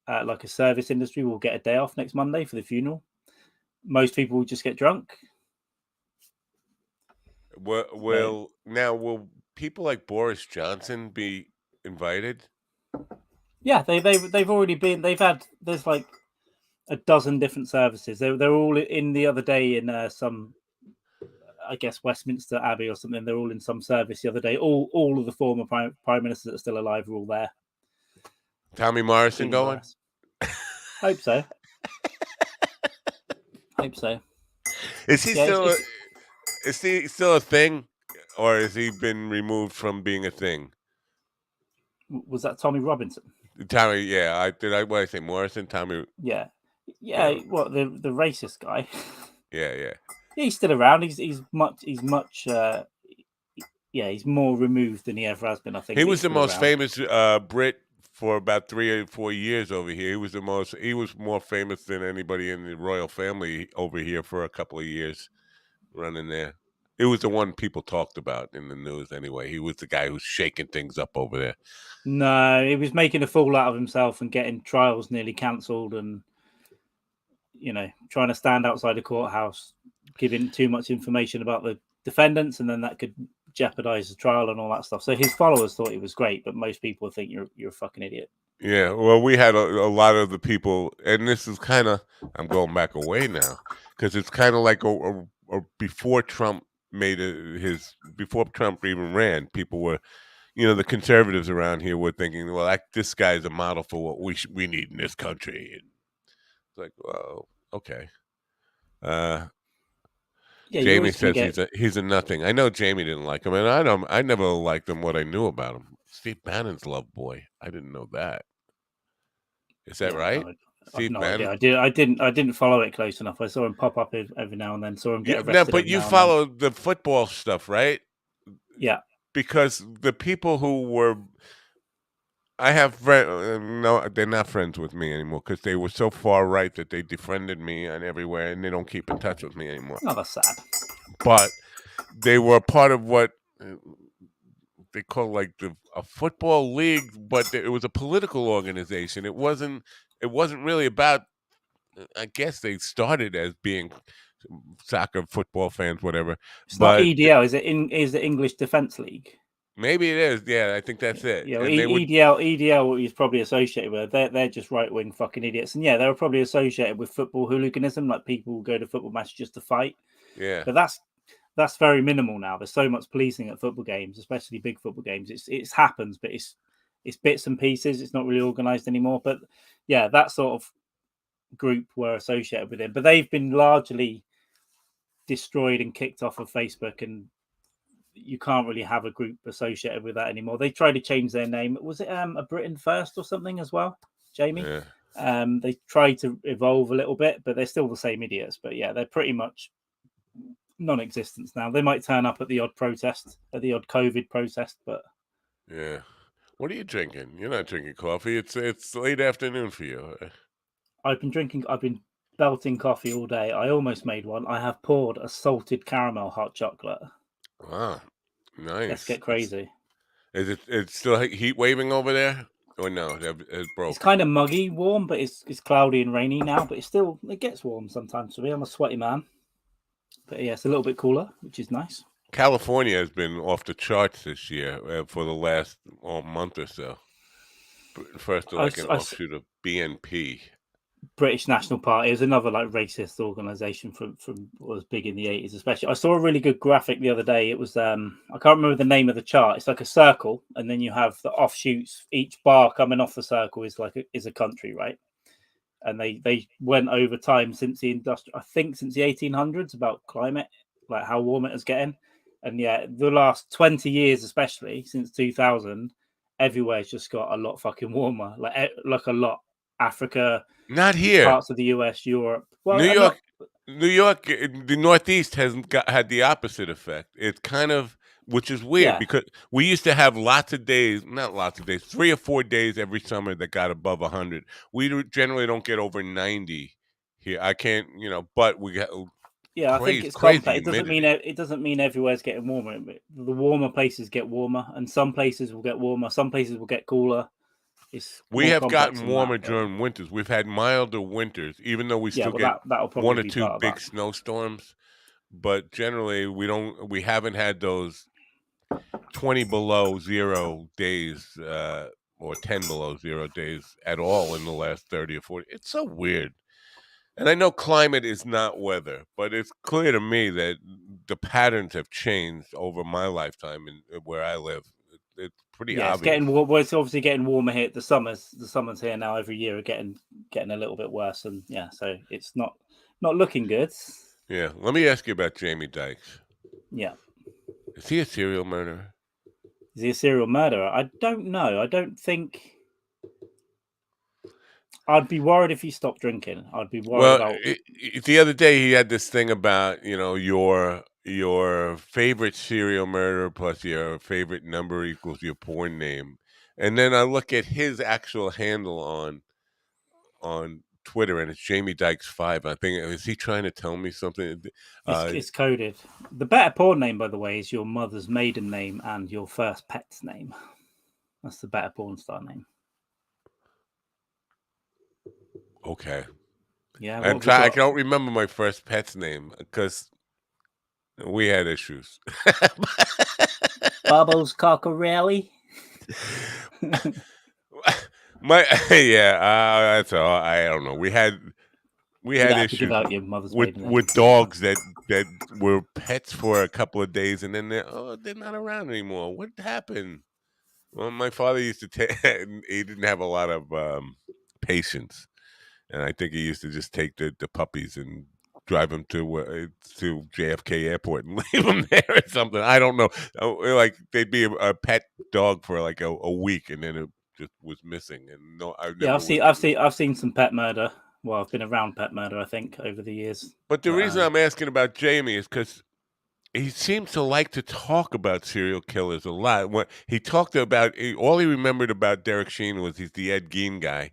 [SPEAKER 6] like a service industry, will get a day off next Monday for the funeral. Most people will just get drunk.
[SPEAKER 2] Will people like Boris Johnson be invited?
[SPEAKER 6] Yeah, they've already been. There's like a dozen different services. They're all in the other day in some, I guess, Westminster Abbey or something. They're all in some service the other day. All of the former prime ministers that are still alive are all there.
[SPEAKER 2] Tommy Morrison going?
[SPEAKER 6] Hope so. Hope so.
[SPEAKER 2] Is he
[SPEAKER 6] Yeah,
[SPEAKER 2] is he still a thing, or has he been removed from being a thing?
[SPEAKER 6] was that Tommy Robinson?
[SPEAKER 2] Tommy, yeah. What did I say? Morrison, Tommy.
[SPEAKER 6] Yeah.
[SPEAKER 2] Yeah.
[SPEAKER 6] What, the racist guy?
[SPEAKER 2] Yeah.
[SPEAKER 6] Yeah, he's still around. He's much. Yeah, he's more removed than he ever has been. I think
[SPEAKER 2] He
[SPEAKER 6] but
[SPEAKER 2] was
[SPEAKER 6] he's
[SPEAKER 2] the
[SPEAKER 6] still
[SPEAKER 2] most
[SPEAKER 6] around.
[SPEAKER 2] famous Brit for about 3 or 4 years over here. He was more famous than anybody in the royal family over here for a couple of years running there. It was the one people talked about in the news anyway. He was the guy who's shaking things up over there.
[SPEAKER 6] No, he was making a fool out of himself and getting trials nearly cancelled, and trying to stand outside a courthouse, giving too much information about the defendants, and then that could jeopardize the trial and all that stuff. So his followers thought he was great, but most people think you're a fucking idiot.
[SPEAKER 2] Yeah, well, we had a lot of the people, and this is kind of, I'm going back away now, because it's kind of like a before Trump before Trump even ran, people were, the conservatives around here were thinking, well, this guy's a model for what we need in this country. And it's like, well, okay.
[SPEAKER 6] Yeah, you're
[SPEAKER 2] Jamie
[SPEAKER 6] always going
[SPEAKER 2] says
[SPEAKER 6] to get.
[SPEAKER 2] he's a nothing. I know Jamie didn't like him, and I never liked him what I knew about him. Steve Bannon's love boy. I didn't know that. Is that right?
[SPEAKER 6] I've
[SPEAKER 2] Steve
[SPEAKER 6] no
[SPEAKER 2] Bannon?
[SPEAKER 6] idea. I didn't follow it close enough. I saw him pop up every now and then. Saw him get
[SPEAKER 2] No,
[SPEAKER 6] arrested
[SPEAKER 2] but
[SPEAKER 6] every
[SPEAKER 2] you
[SPEAKER 6] now and then.
[SPEAKER 2] follow the football stuff, right?
[SPEAKER 6] Yeah.
[SPEAKER 2] Because the people who were, I have friends. No, they're not friends with me anymore because they were so far right that they defriended me and everywhere, and they don't keep in touch with me anymore.
[SPEAKER 6] Oh, that's sad.
[SPEAKER 2] But they were part of what they call like a football league, but it was a political organization. It wasn't really about. I guess they started as being soccer, football fans, whatever.
[SPEAKER 6] It's not
[SPEAKER 2] But
[SPEAKER 6] EDL. Is it English Defence League?
[SPEAKER 2] maybe it is. Yeah, I think that's it.
[SPEAKER 6] Yeah,
[SPEAKER 2] And they would.
[SPEAKER 6] EDL is probably associated with. They're just right wing fucking idiots, and yeah, they were probably associated with football hooliganism, like people who go to football matches just to fight.
[SPEAKER 2] Yeah,
[SPEAKER 6] But that's very minimal now. There's so much policing at football games, especially big football games. It happens, but it's bits and pieces. It's not really organized anymore. But yeah, that sort of group were associated with it, but they've been largely destroyed and kicked off of Facebook, and you can't really have a group associated with that anymore. They tried to change their name. Was it a Britain First or something as well, Jamie?
[SPEAKER 2] yeah.
[SPEAKER 6] They tried to evolve a little bit, but they're still the same idiots. But yeah, they're pretty much non-existent now. They might turn up at the odd protest, at the odd COVID protest, but
[SPEAKER 2] Yeah. What are you drinking? You're not drinking coffee. It's late afternoon for you.
[SPEAKER 6] I've been belting coffee all day. I almost made one. I have poured a salted caramel hot chocolate.
[SPEAKER 2] Wow,
[SPEAKER 6] Let's
[SPEAKER 2] nice.
[SPEAKER 6] get crazy.
[SPEAKER 2] It's still heat waving over there, or no? It
[SPEAKER 6] It's
[SPEAKER 2] broke.
[SPEAKER 6] kind of muggy, warm, but it's cloudy and rainy now. But it gets warm sometimes for me. I'm a sweaty man, but yeah, it's a little bit cooler, which is nice.
[SPEAKER 2] California has been off the charts this year for the last month or so. First, like an offshoot of BNP.
[SPEAKER 6] British National Party is another like racist organisation from was big in the 80s, especially. I saw a really good graphic the other day. It was I can't remember the name of the chart. It's like a circle, and then you have the offshoots. Each bar coming off the circle is is a country, right? And they went over time since the I think since the 1800s about climate, like how warm it is getting. And yeah, the last 20 years, especially since 2000, everywhere's just got a lot fucking warmer. Like a lot. Africa,
[SPEAKER 2] Not here.
[SPEAKER 6] parts of the US, Europe.
[SPEAKER 2] New
[SPEAKER 6] Well,
[SPEAKER 2] York,
[SPEAKER 6] not.
[SPEAKER 2] the Northeast hasn't had the opposite effect. It's kind of, which is weird
[SPEAKER 6] Yeah,
[SPEAKER 2] because we used to have lots of days, not lots of days, 3 or 4 days every summer that got above 100. Generally don't get over 90 here. I can't, but we got
[SPEAKER 6] yeah. I think it's
[SPEAKER 2] crazy
[SPEAKER 6] complex.
[SPEAKER 2] humidity.
[SPEAKER 6] It doesn't mean everywhere's getting warmer. The warmer places get warmer, and some places will get warmer. Some places will get cooler. It's
[SPEAKER 2] We
[SPEAKER 6] more
[SPEAKER 2] have
[SPEAKER 6] complex
[SPEAKER 2] gotten
[SPEAKER 6] than that.
[SPEAKER 2] warmer
[SPEAKER 6] But
[SPEAKER 2] during winters. We've had milder winters, even though we
[SPEAKER 6] yeah,
[SPEAKER 2] still
[SPEAKER 6] well,
[SPEAKER 2] get
[SPEAKER 6] that'll
[SPEAKER 2] one
[SPEAKER 6] probably
[SPEAKER 2] or
[SPEAKER 6] be
[SPEAKER 2] two
[SPEAKER 6] part of
[SPEAKER 2] big
[SPEAKER 6] that.
[SPEAKER 2] snowstorms. But generally, we haven't had those 20 below zero days or 10 below zero days at all in the last 30 or 40. It's so weird. And I know climate is not weather, but it's clear to me that the patterns have changed over my lifetime and where I live. It's pretty
[SPEAKER 6] Yeah, it's
[SPEAKER 2] obvious.
[SPEAKER 6] getting well. It's obviously getting warmer here. The summers here now every year are getting a little bit worse, and yeah, so it's not looking good.
[SPEAKER 2] Yeah. Let me ask you about Jamie Dykes.
[SPEAKER 6] Yeah,
[SPEAKER 2] Is he a serial murderer?
[SPEAKER 6] is he a serial murderer? I don't know. I don't think. I'd be worried if he stopped drinking. I'd be worried
[SPEAKER 2] Well,
[SPEAKER 6] about.
[SPEAKER 2] the other day he had this thing about your favorite serial murderer plus your favorite number equals your porn name, and then I look at his actual handle on Twitter, and it's Jamie Dykes 5. I think is he trying to tell me something?
[SPEAKER 6] It's coded. The better porn name, by the way, is your mother's maiden name and your first pet's name. That's the better porn star name.
[SPEAKER 2] Okay,
[SPEAKER 6] Yeah, what
[SPEAKER 2] I'm
[SPEAKER 6] have we
[SPEAKER 2] trying. I
[SPEAKER 6] got?
[SPEAKER 2] don't remember my first pet's name because we had issues.
[SPEAKER 6] Bubbles Coccarelli.
[SPEAKER 2] My yeah, that's all. I don't know. We
[SPEAKER 6] You'd
[SPEAKER 2] had
[SPEAKER 6] have to give
[SPEAKER 2] issues
[SPEAKER 6] out your mother's
[SPEAKER 2] with
[SPEAKER 6] maiden name.
[SPEAKER 2] with dogs that were pets for a couple of days, and then they're not around anymore. What happened? Well, my father used to take. He didn't have a lot of patience, and I think he used to just take the puppies and drive them to JFK Airport and leave them there or something. I don't know. Like they'd be a pet dog for like a week, and then it just was missing. And no, I
[SPEAKER 6] Yeah,
[SPEAKER 2] never was able.
[SPEAKER 6] I've seen some pet murder. Well, I've been around pet murder, I think, over the years.
[SPEAKER 2] But the
[SPEAKER 6] But
[SPEAKER 2] reason I'm asking about Jamie is because he seems to like to talk about serial killers a lot. When he talked about all he remembered about Derek Sheen was he's the Ed Gein guy,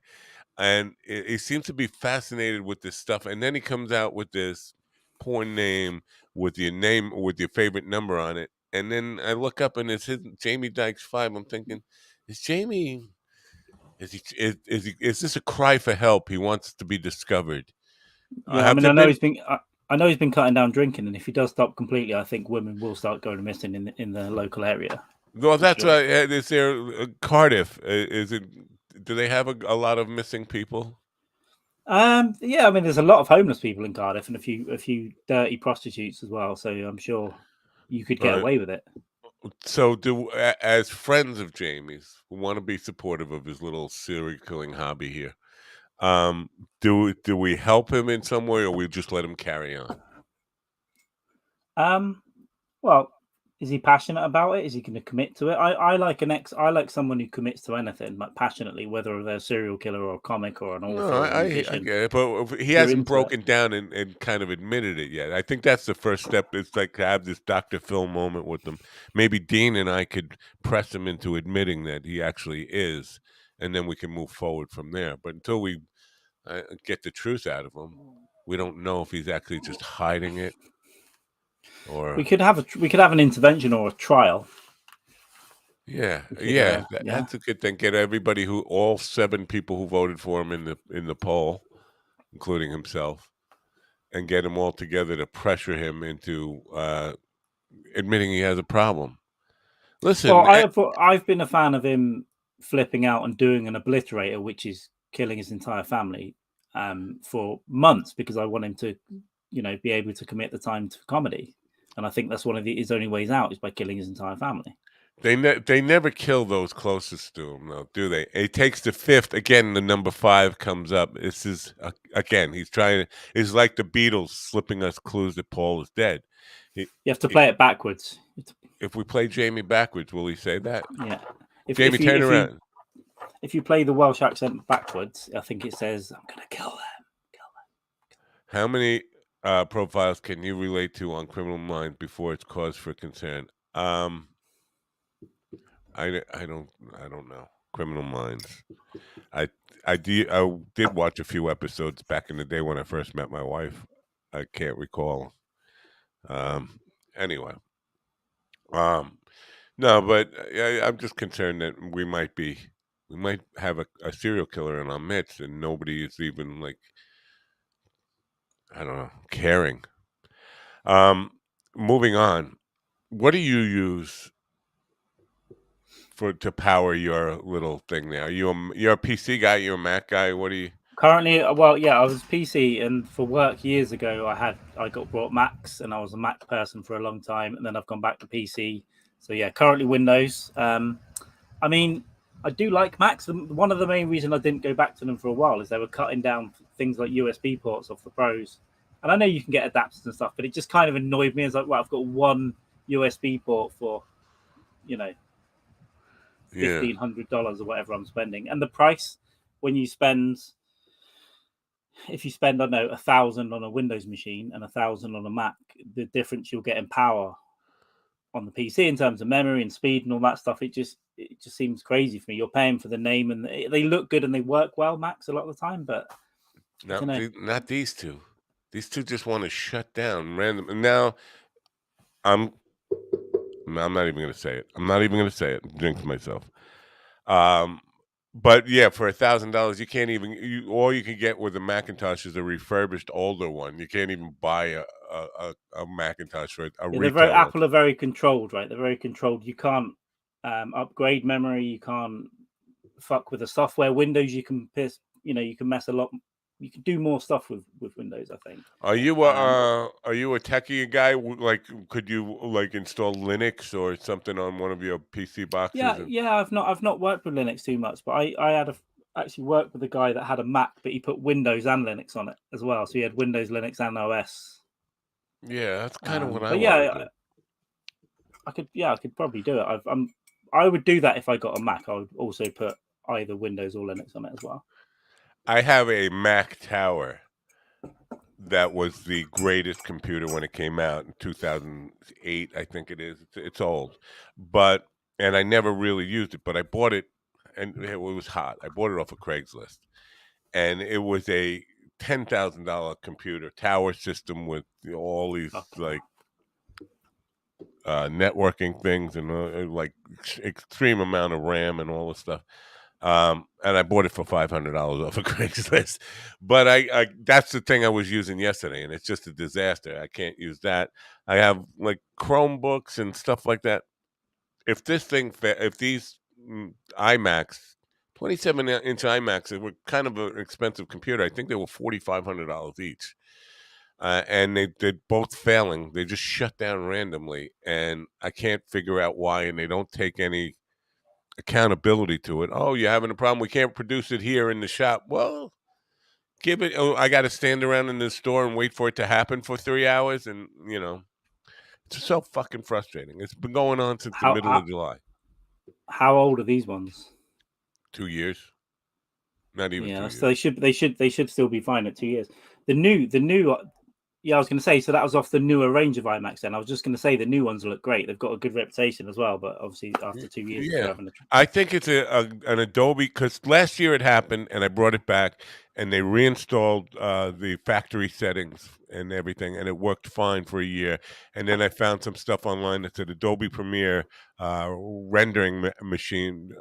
[SPEAKER 2] and he seems to be fascinated with this stuff. And then he comes out with this porn name with your favorite number on it. And then I look up and it's his Jamie Dykes 5. I'm thinking, is Jamie? Is this a cry for help? He wants to be discovered.
[SPEAKER 6] yeah, I
[SPEAKER 2] Have
[SPEAKER 6] mean,
[SPEAKER 2] there been?
[SPEAKER 6] I know he's been cutting down drinking, and if he does stop completely, I think women will start going missing in the local area
[SPEAKER 2] Well,
[SPEAKER 6] for
[SPEAKER 2] that's
[SPEAKER 6] sure.
[SPEAKER 2] why. Is there Cardiff? Is it? Do they have a lot of missing people?
[SPEAKER 6] Yeah, I mean, there's a lot of homeless people in Cardiff, and a few dirty prostitutes as well. So I'm sure you could get
[SPEAKER 2] Right.
[SPEAKER 6] away with it.
[SPEAKER 2] So, as friends of Jamie's who want to be supportive of his little serial killing hobby here, um, do we help him in some way, or we just let him carry on?
[SPEAKER 6] Um, well, Is he passionate about it? Is he going to commit to it? I like someone who commits to anything, like passionately, whether they're a serial killer or a comic or an author
[SPEAKER 2] No,
[SPEAKER 6] or a
[SPEAKER 2] I
[SPEAKER 6] musician.
[SPEAKER 2] get it, but he
[SPEAKER 6] You're
[SPEAKER 2] hasn't
[SPEAKER 6] into it.
[SPEAKER 2] broken down and kind of admitted it yet. I think that's the first step. It's like to have this Dr. Phil moment with them. Maybe Dean and I could press him into admitting that he actually is, and then we can move forward from there. But until we get the truth out of him, we don't know if he's actually just hiding it or.
[SPEAKER 6] We could have an intervention or a trial.
[SPEAKER 2] Yeah,
[SPEAKER 6] We could,
[SPEAKER 2] yeah,
[SPEAKER 6] yeah.
[SPEAKER 2] that's a good thing. Get everybody all 7 people who voted for him in the poll, including himself, and get them all together to pressure him into admitting he has a problem. Listen,
[SPEAKER 6] Well, I've been a fan of him flipping out and doing an obliterator, which is killing his entire family, for months because I want him to, be able to commit the time to comedy, and I think that's one of his only ways out is by killing his entire family.
[SPEAKER 2] they never kill those closest to him, though, do they? It takes the 5th again. The number 5 comes up. This is again. He's trying. It's like the Beatles slipping us clues that Paul is dead.
[SPEAKER 6] You have to play it backwards.
[SPEAKER 2] If we play Jamie backwards, will he say that?
[SPEAKER 6] Yeah.
[SPEAKER 2] Jamie, turn around.
[SPEAKER 6] If you play the Welsh accent backwards, I think it says, "I'm gonna kill them."
[SPEAKER 2] How many profiles can you relate to on Criminal Minds before it's cause for concern? I don't know. Criminal Minds. I did watch a few episodes back in the day when I first met my wife. I can't recall. Anyway. No, but I'm just concerned that we might have a serial killer in our midst, and nobody is even like, I don't know, caring. Moving on. What do you use to power your little thing now? You're a PC guy, you're a Mac guy. What do you
[SPEAKER 6] Currently, well, yeah, I was PC, and for work years ago, I got brought Macs, and I was a Mac person for a long time, and then I've gone back to PC. So yeah, currently Windows. I mean, I do like Macs. One of the main reasons I didn't go back to them for a while is they were cutting down things like USB ports off the Pros. And I know you can get adapters and stuff, but it just kind of annoyed me. It's like, well, I've got one USB port for,
[SPEAKER 2] yeah.
[SPEAKER 6] $1,500 or whatever I'm spending, and the price when you spend, if you spend, I don't know, 1,000 on a Windows machine and 1,000 on a Mac, the difference you'll get in power on the PC in terms of memory and speed and all that stuff, it just seems crazy for me. You're paying for the name, and they look good and they work well, Macs, a lot of the time, but
[SPEAKER 2] not these two. These two just want to shut down random. And now I'm not even going to say it. I'm not even going to say it. Jinx myself. But yeah, for $1,000, you can't even. All you can get with a Macintosh is a refurbished older one. You can't even buy a Macintosh for a retail.
[SPEAKER 6] Apple are very controlled, right? They're very controlled. You can't upgrade memory. You can't fuck with the software. Windows, you can mess a lot. You can do more stuff with Windows, I think.
[SPEAKER 2] Are you a techie guy? Like, could you install Linux or something on one of your PC boxes?
[SPEAKER 6] Yeah. I've not worked with Linux too much, but I had actually worked with a guy that had a Mac, but he put Windows and Linux on it as well. So he had Windows, Linux, and OS.
[SPEAKER 2] Yeah, that's kind of what I
[SPEAKER 6] want to do. I could probably do it. I would do that if I got a Mac. I would also put either Windows or Linux on it as well.
[SPEAKER 2] I have a Mac Tower that was the greatest computer when it came out in 2008, I think it is. It's old, and I never really used it, but I bought it, and it was hot. I bought it off of Craigslist, and it was a $10,000 computer tower system with all these networking things and extreme amount of RAM and all this stuff. And I bought it for $500 off of Craigslist. But I that's the thing I was using yesterday, and it's just a disaster. I can't use that. I have Chromebooks and stuff like that. If these iMacs, 27-inch iMacs, they were kind of an expensive computer. I think they were $4,500 each. And they're both failing. They just shut down randomly, and I can't figure out why, and they don't take any accountability to it. Oh, you're having a problem. We can't produce it here in the shop. Well, I got to stand around in the store and wait for it to happen for 3 hours. And, it's It's so fucking frustrating. It's been going on since the
[SPEAKER 6] How
[SPEAKER 2] middle of July.
[SPEAKER 6] how old are these ones?
[SPEAKER 2] 2 years. Not even 2
[SPEAKER 6] Yeah,
[SPEAKER 2] years.
[SPEAKER 6] so they should still be fine at 2 years. The new. Yeah, I was going to say. So that was off the newer range of iMacs. Then I was just going to say the new ones look great. They've got a good reputation as well. But obviously, after 2 years, they're
[SPEAKER 2] Yeah,
[SPEAKER 6] having
[SPEAKER 2] I think it's an Adobe, because last year it happened and I brought it back and they reinstalled the factory settings and everything, and it worked fine for a year. And then I found some stuff online that said Adobe Premiere rendering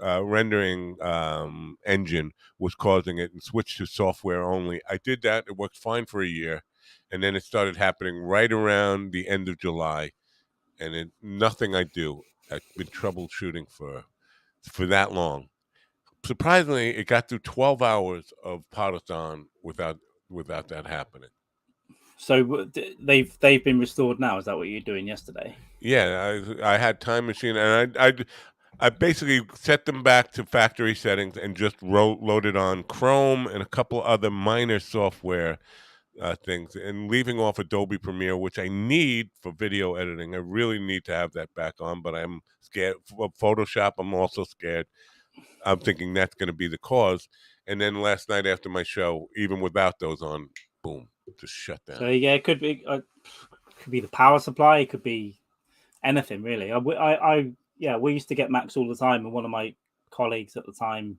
[SPEAKER 2] rendering engine was causing it, and switched to software only. I did that. It worked fine for a year, and then it started happening right around the end of July, and nothing I do. I've been troubleshooting for that long. Surprisingly, it got through 12 hours of Podathon without that happening.
[SPEAKER 6] So they've been restored now. Is that what you're doing yesterday?
[SPEAKER 2] Yeah, I had Time Machine, and I basically set them back to factory settings and just loaded on Chrome and a couple other minor software things, and leaving off Adobe Premiere, which I need for video editing. I really need to have that back on, but I'm scared. Photoshop, I'm also scared. I'm thinking that's going to be the cause. And then last night after my show, even without those on, boom, just shut down.
[SPEAKER 6] So yeah, it could be the power supply. It could be anything really. We used to get Macs all the time, and one of my colleagues at the time,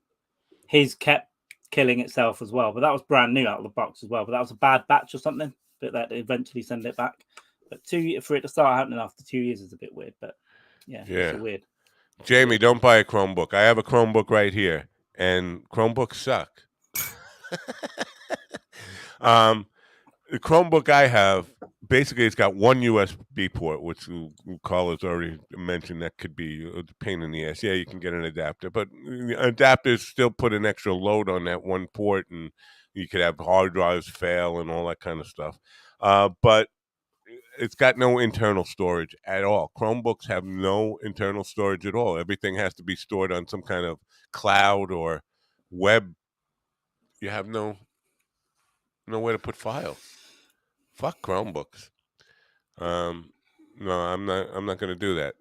[SPEAKER 6] his kept killing itself as well. But that was brand new out of the box as well. But that was a bad batch or something. But that eventually sent it back. But for it to start happening after 2 years is a bit weird. But yeah. It's weird.
[SPEAKER 2] Jamie, don't buy a Chromebook. I have a Chromebook right here, and Chromebooks suck. The Chromebook I have, basically, it's got one USB port, which Carl has already mentioned that could be a pain in the ass. Yeah, you can get an adapter, but adapters still put an extra load on that one port, and you could have hard drives fail and all that kind of stuff. But it's got no internal storage at all. Chromebooks have no internal storage at all. Everything has to be stored on some kind of cloud or web. You have nowhere to put files. Fuck Chromebooks. No, I'm not going to do that.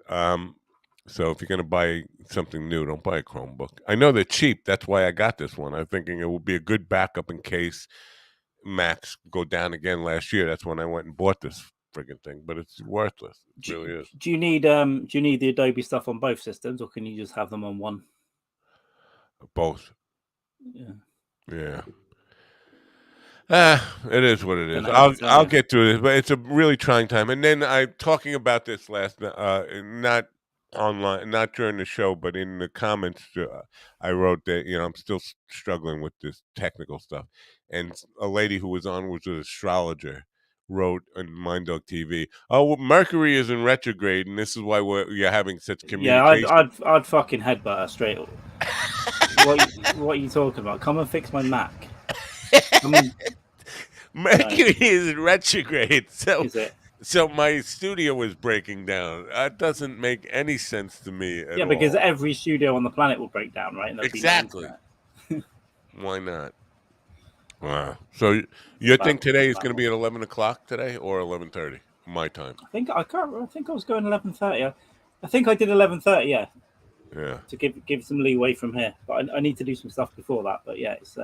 [SPEAKER 2] So if you're going to buy something new, don't buy a Chromebook. I know they're cheap. That's why I got this one. I'm thinking it would be a good backup in case Macs go down again last year. That's when I went and bought this friggin' thing, but it's worthless. It really is.
[SPEAKER 6] Do you need the Adobe stuff on both systems, or can you just have them on one?
[SPEAKER 2] Both.
[SPEAKER 6] Yeah.
[SPEAKER 2] Yeah. It is what it is.
[SPEAKER 6] Gonna
[SPEAKER 2] I'll get through this, but it's a really trying time. And then I talking about this not online, not during the show, but in the comments, I wrote that I'm still struggling with this technical stuff. And a lady who was an astrologer, wrote on Mind Dog TV, "Oh, well, Mercury is in retrograde, and this is why you're having such communication."
[SPEAKER 6] Yeah, I'd fucking headbutt her straight. What are you talking about? Come and fix my Mac.
[SPEAKER 2] Mercury is in retrograde, so
[SPEAKER 6] is it?
[SPEAKER 2] So my studio is breaking down. That doesn't make any sense to me at all.
[SPEAKER 6] Yeah, because every studio on the planet will break down, right? And
[SPEAKER 2] exactly. Why not? Wow. So you think today is going to be at 11 o'clock today or 11:30 my time?
[SPEAKER 6] I think I was going 11:30. I think I did 11:30. Yeah.
[SPEAKER 2] Yeah.
[SPEAKER 6] To give some leeway from here, but I need to do some stuff before that. But yeah, it's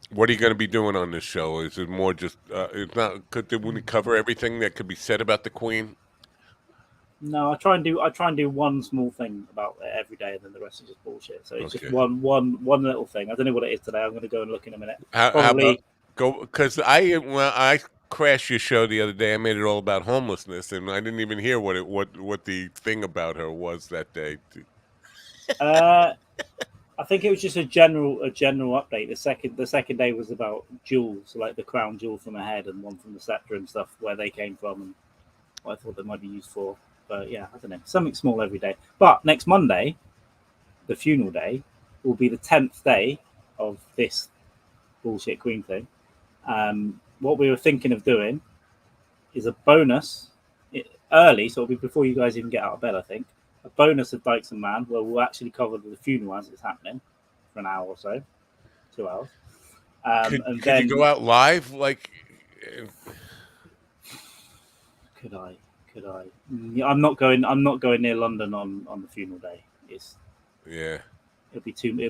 [SPEAKER 2] What are you going to be doing on this show? Is it more just it's not? Could we cover everything that could be said about the Queen?
[SPEAKER 6] No, I try and do one small thing about it every day, and then the rest is just bullshit. So it's just one little thing. I don't know what it is today. I'm going to go and look in a minute.
[SPEAKER 2] How about go? Because I crashed your show the other day. I made it all about homelessness, and I didn't even hear what the thing about her was that day.
[SPEAKER 6] I think it was just a general update. The second day was about jewels, like the crown jewel from her head and one from the scepter and stuff, where they came from and what I thought they might be used for. But yeah, I don't know, something small every day. But next Monday, the funeral day, will be the 10th day of this bullshit Queen thing. What we were thinking of doing is a bonus early, so it'll be before you guys even get out of bed, I think. A bonus of Dykes and Man, where we'll actually cover the funeral as it's happening for an hour or so, 2 hours.
[SPEAKER 2] Could you go out live? Like,
[SPEAKER 6] could I? Could I? Yeah, I'm not going. I'm not going near London on the funeral day.
[SPEAKER 2] Yeah.
[SPEAKER 6] It'll be too much.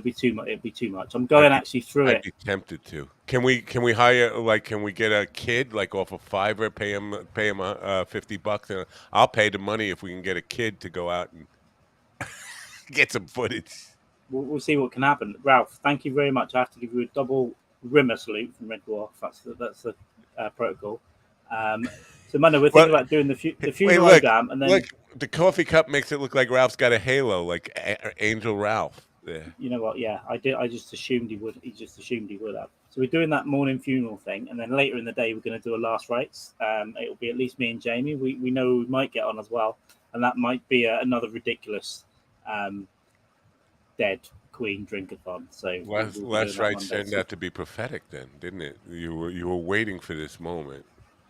[SPEAKER 6] It'll be too much. I'm going actually through
[SPEAKER 2] I'd
[SPEAKER 6] it.
[SPEAKER 2] be tempted to. Can we hire, like, can we get a kid, like, off a Fiverr, pay him $50, and I'll pay the money if we can get a kid to go out and get some footage.
[SPEAKER 6] We'll see what can happen. Ralph, thank you very much. I have to give you a double rimmer salute from Red Dwarf. That's the protocol. So, Mano, we're thinking about doing the
[SPEAKER 2] Wait,
[SPEAKER 6] funeral
[SPEAKER 2] look,
[SPEAKER 6] Odam, and then
[SPEAKER 2] look, the coffee cup makes it look like Ralph's got a halo, like Angel Ralph. Yeah.
[SPEAKER 6] you know what? Yeah, I did. I just assumed he would. He just assumed he would have. So we're doing that morning funeral thing, and then later in the day we're going to do a last rites. It'll be at least me and Jamie. We know we might get on as well, and that might be another ridiculous dead Queen drinkathon. So
[SPEAKER 2] Last rites turned out to be prophetic, then, didn't it? You were waiting for this moment.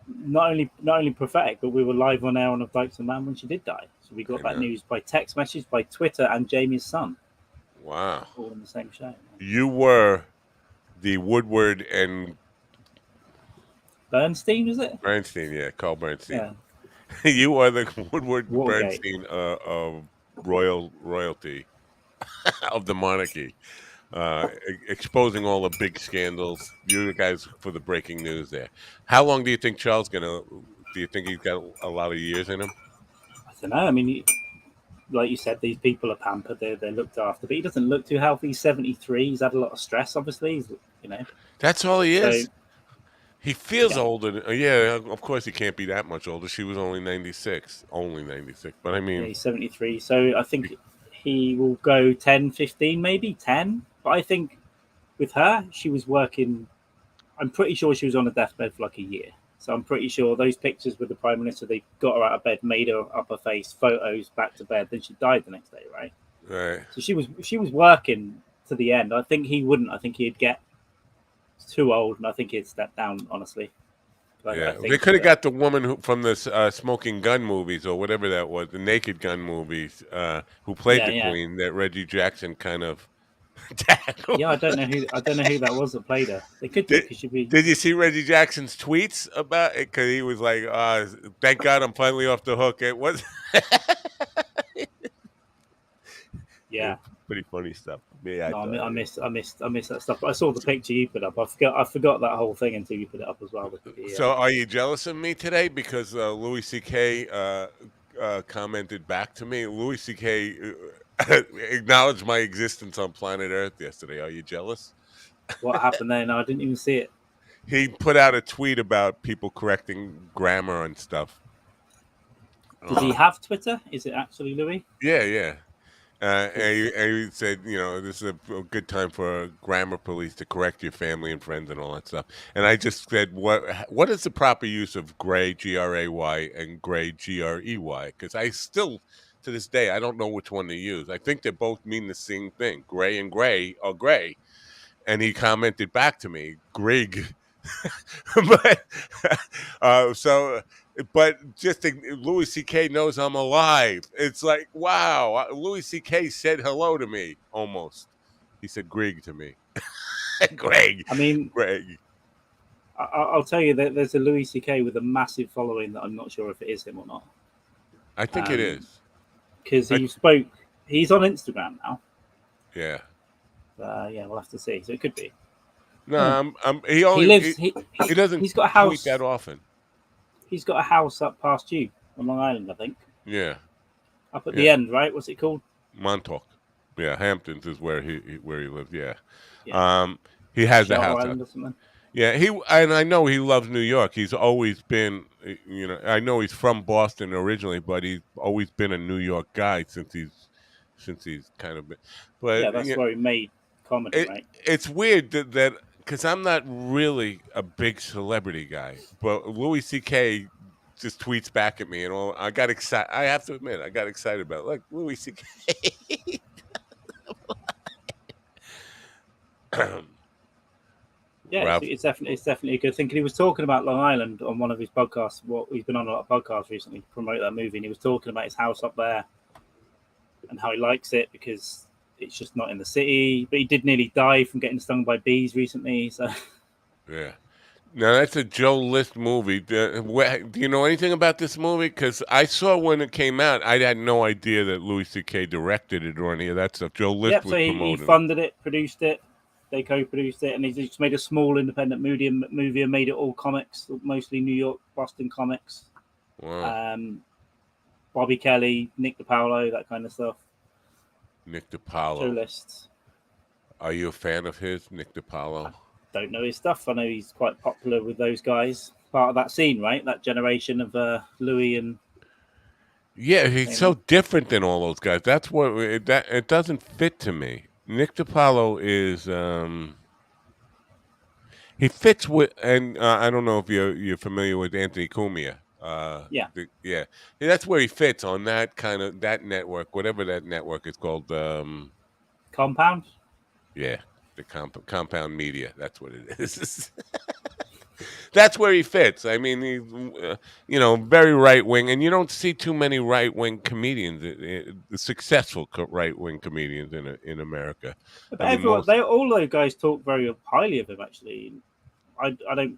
[SPEAKER 6] Not only prophetic, but we were live on air on Of Dykes and Man when she did die. So we got that news by text message, by Twitter, and Jamie's son.
[SPEAKER 2] Wow!
[SPEAKER 6] All in the same show.
[SPEAKER 2] You were the Woodward and
[SPEAKER 6] Bernstein, was it?
[SPEAKER 2] Bernstein, yeah, Carl Bernstein.
[SPEAKER 6] Yeah.
[SPEAKER 2] You are the Woodward
[SPEAKER 6] Watergate.
[SPEAKER 2] Bernstein of royalty of the monarchy, exposing all the big scandals. You guys for the breaking news there. How long do you think Charles gonna? Do you think he's got a lot of years in him?
[SPEAKER 6] I don't know. I mean, like you said, these people are pampered. They're looked after, but he doesn't look too healthy. He's 73. He's had a lot of stress. Obviously,
[SPEAKER 2] That's all he is.
[SPEAKER 6] So,
[SPEAKER 2] He feels older. Yeah, of course he can't be that much older. She was only 96. Only 96. But I mean...
[SPEAKER 6] Yeah, he's 73. So I think he will go 10, 15, maybe 10. But I think with her, she was working... I'm pretty sure she was on a deathbed for like a year. So I'm pretty sure those pictures with the Prime Minister, they got her out of bed, made her up her face, photos, back to bed. Then she died the next day, right?
[SPEAKER 2] Right.
[SPEAKER 6] So she was working to the end. I think he wouldn't. I think he'd get too old, and I think he'd step down, honestly. But
[SPEAKER 2] yeah, they could have got the woman from the Smoking Gun movies or whatever that was, the Naked Gun movies, who played the Queen, that Reggie Jackson kind of tackled.
[SPEAKER 6] Yeah, I don't know who that was that played her. They could do because she'd be.
[SPEAKER 2] Did you see Reggie Jackson's tweets about it? Because he was like, "Thank God I'm finally off the hook." It was.
[SPEAKER 6] Yeah,
[SPEAKER 2] pretty funny stuff. Yeah,
[SPEAKER 6] no, I missed that stuff. But I saw the picture you put up. I forgot that whole thing until you put it up as well.
[SPEAKER 2] So, are you jealous of me today because Louis C.K. Commented back to me? Louis C.K. Acknowledged my existence on planet Earth yesterday. Are you jealous?
[SPEAKER 6] What happened there? No, I didn't even see it.
[SPEAKER 2] He put out a tweet about people correcting grammar and stuff.
[SPEAKER 6] Does he have Twitter? Is it actually Louis?
[SPEAKER 2] Yeah. And he said, this is a good time for grammar police to correct your family and friends and all that stuff. And I just said, what is the proper use of gray, Gray, and gray, Grey? Because I still, to this day, I don't know which one to use. I think they both mean the same thing. Gray and gray are gray. And he commented back to me, Grig. But just Louis C.K. knows I'm alive. It's like, wow, Louis C.K. said hello to me almost. He said Grig to me. Greg.
[SPEAKER 6] I mean,
[SPEAKER 2] Greg.
[SPEAKER 6] I'll tell you that there's a Louis C.K. with a massive following that I'm not sure if it is him or not.
[SPEAKER 2] I think it is.
[SPEAKER 6] Because he's on Instagram now.
[SPEAKER 2] Yeah.
[SPEAKER 6] Yeah, we'll have to see. So it could be.
[SPEAKER 2] No, he doesn't
[SPEAKER 6] he's got a house
[SPEAKER 2] tweet that often.
[SPEAKER 6] He's got a house up past you on Long Island, I think.
[SPEAKER 2] Yeah.
[SPEAKER 6] Up at the end, right? What's it called?
[SPEAKER 2] Montauk. Yeah, Hamptons is where he lives. Yeah. He has a house.
[SPEAKER 6] Island or something.
[SPEAKER 2] Yeah, and I know he loves New York. He's always been, I know he's from Boston originally, but he's always been a New York guy since he's kind of been. But
[SPEAKER 6] yeah, that's where he made comedy, right?
[SPEAKER 2] It's weird that because I'm not really a big celebrity guy, but Louis C.K. just tweets back at me, and I got excited. I have to admit, I got excited about it. Like Louis C.K.
[SPEAKER 6] Yeah, it's definitely a good thing. And he was talking about Long Island on one of his podcasts. He's been on a lot of podcasts recently to promote that movie, and he was talking about his house up there and how he likes it because it's just not in the city. But he did nearly die from getting stung by bees recently. So
[SPEAKER 2] yeah, Now that's a Joe List movie. Do you know anything about this movie? Because I saw when it came out, I had no idea that Louis C.K. directed it or any of that stuff. Joe List
[SPEAKER 6] Yep.
[SPEAKER 2] was
[SPEAKER 6] So he
[SPEAKER 2] promoting it.
[SPEAKER 6] funded it, produced it. They co-produced it, and he just made a small independent movie and made it all comics, mostly New York, Boston comics.
[SPEAKER 2] Wow.
[SPEAKER 6] Bobby Kelly, Nick DiPaolo, that kind of stuff.
[SPEAKER 2] Nick
[SPEAKER 6] Joe
[SPEAKER 2] DiPaolo.
[SPEAKER 6] List.
[SPEAKER 2] Are you a fan of his, Nick DiPaolo?
[SPEAKER 6] Don't know his stuff. I know he's quite popular with those guys. Part of that scene, right? That generation of Louis and
[SPEAKER 2] Yeah, he's so different than all those guys. That's what it doesn't fit to me. Nick DiPaolo is he fits with, and I don't know if you're familiar with Anthony Cumia.
[SPEAKER 6] yeah,
[SPEAKER 2] Yeah, that's where he fits on that kind of that network, whatever that network is called.
[SPEAKER 6] Compound.
[SPEAKER 2] Yeah, the compound media. That's what it is. That's where he fits. I mean, he's very right wing, and you don't see too many right wing comedians, successful right wing comedians in America.
[SPEAKER 6] But
[SPEAKER 2] I mean,
[SPEAKER 6] everyone,
[SPEAKER 2] most.
[SPEAKER 6] all those guys talk very highly of him. Actually, I don't,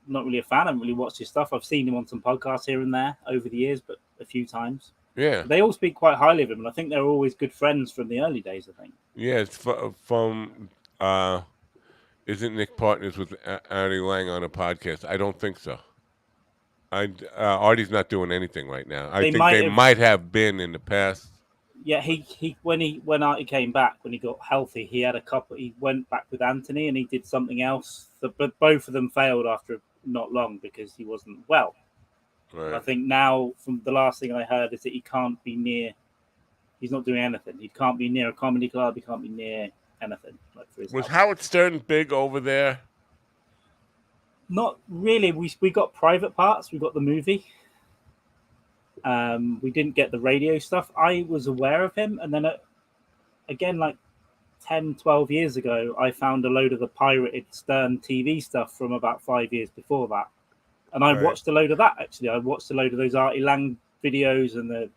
[SPEAKER 6] not really a fan. I haven't really watched his stuff. I've seen him on some podcasts here and there over the years, but a few times.
[SPEAKER 2] Yeah,
[SPEAKER 6] But they all speak quite highly of him, and I think they're always good friends from the early days. I think.
[SPEAKER 2] yeah. It's from. Isn't Nick partners with Artie Lang on a podcast? I don't think so. Artie's not doing anything right now. I
[SPEAKER 6] They
[SPEAKER 2] think
[SPEAKER 6] might
[SPEAKER 2] they
[SPEAKER 6] have.
[SPEAKER 2] might have been in the past.
[SPEAKER 6] Yeah, when Artie came back, when he got healthy, he had a couple. He went back with Anthony, and he did something else. But both of them failed after not long because he wasn't well.
[SPEAKER 2] Right.
[SPEAKER 6] I think now, from the last thing I heard, is that he can't be near. He's not doing anything. He can't be near a comedy club. He can't be near anything. Like for his
[SPEAKER 2] Was
[SPEAKER 6] health.
[SPEAKER 2] Howard Stern big over there?
[SPEAKER 6] Not really. We got private parts. We got the movie. We didn't get the radio stuff. I was aware of him, and then again, like 10, 12 years ago, I found a load of the pirated Stern TV stuff from about 5 years before that. And I
[SPEAKER 2] Right.
[SPEAKER 6] watched a load of that, actually. I watched a load of those Artie Lang videos and the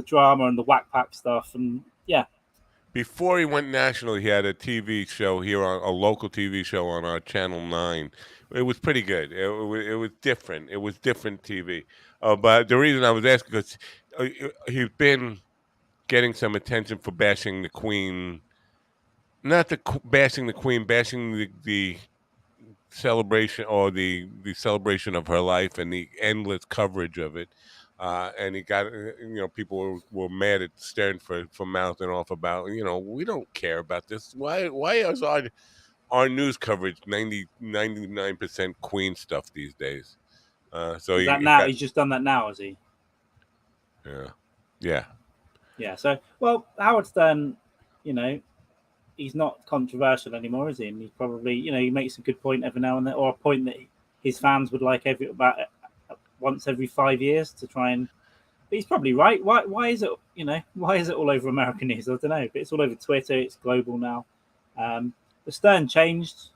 [SPEAKER 6] drama and the whack pack stuff. And yeah.
[SPEAKER 2] Before he went national, he had a TV show here, on a local TV show on our Channel 9. It was pretty good. It was different. It was different TV. But the reason I was asking, because he's been getting some attention for bashing the Queen. Not bashing the Queen, bashing the celebration, or the celebration of her life and the endless coverage of it. And he got, people were mad at Stern for mouthing off about, we don't care about this. Why is our news coverage 99% Queen stuff these days? So
[SPEAKER 6] Is that
[SPEAKER 2] he
[SPEAKER 6] now?
[SPEAKER 2] got,
[SPEAKER 6] He's just done that now, has he?
[SPEAKER 2] yeah.
[SPEAKER 6] Yeah. So, well, Howard Stern, he's not controversial anymore, is he? And he's probably, he makes a good point every now and then, or a point that his fans would like about once every 5 years to try and. But he's probably right. Why is it? Why is it all over American news? I don't know. But it's all over Twitter. It's global now. The Stern changed,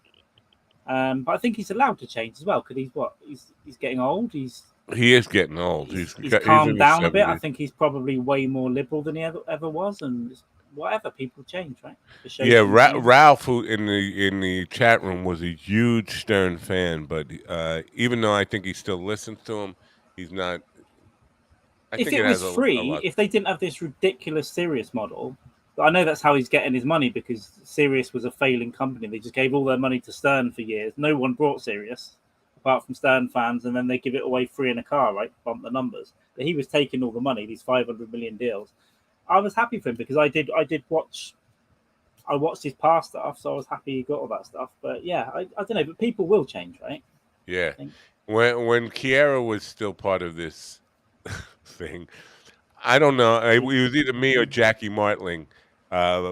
[SPEAKER 6] but I think he's allowed to change as well because he's getting old.
[SPEAKER 2] He is getting old.
[SPEAKER 6] He's
[SPEAKER 2] he's
[SPEAKER 6] calmed down a bit. I
[SPEAKER 2] 70s.
[SPEAKER 6] think he's probably way more liberal than he ever was, and whatever, people change, right?
[SPEAKER 2] Yeah, Ralph, who in the chat room, was a huge Stern fan, but even though I think he still listens to him, he's not.
[SPEAKER 6] If it was free, if they didn't have this ridiculous Sirius model, I know that's how he's getting his money because Sirius was a failing company. They just gave all their money to Stern for years. No one brought Sirius apart from Stern fans, and then they give it away free in a car, right? Bump the numbers. But he was taking all the money, these 500 million deals. I was happy for him because I watched his past stuff, so I was happy he got all that stuff. But yeah, I don't know, but people will change, right?
[SPEAKER 2] Yeah. When Kiara was still part of this thing, I don't know. It was either me or Jackie Martling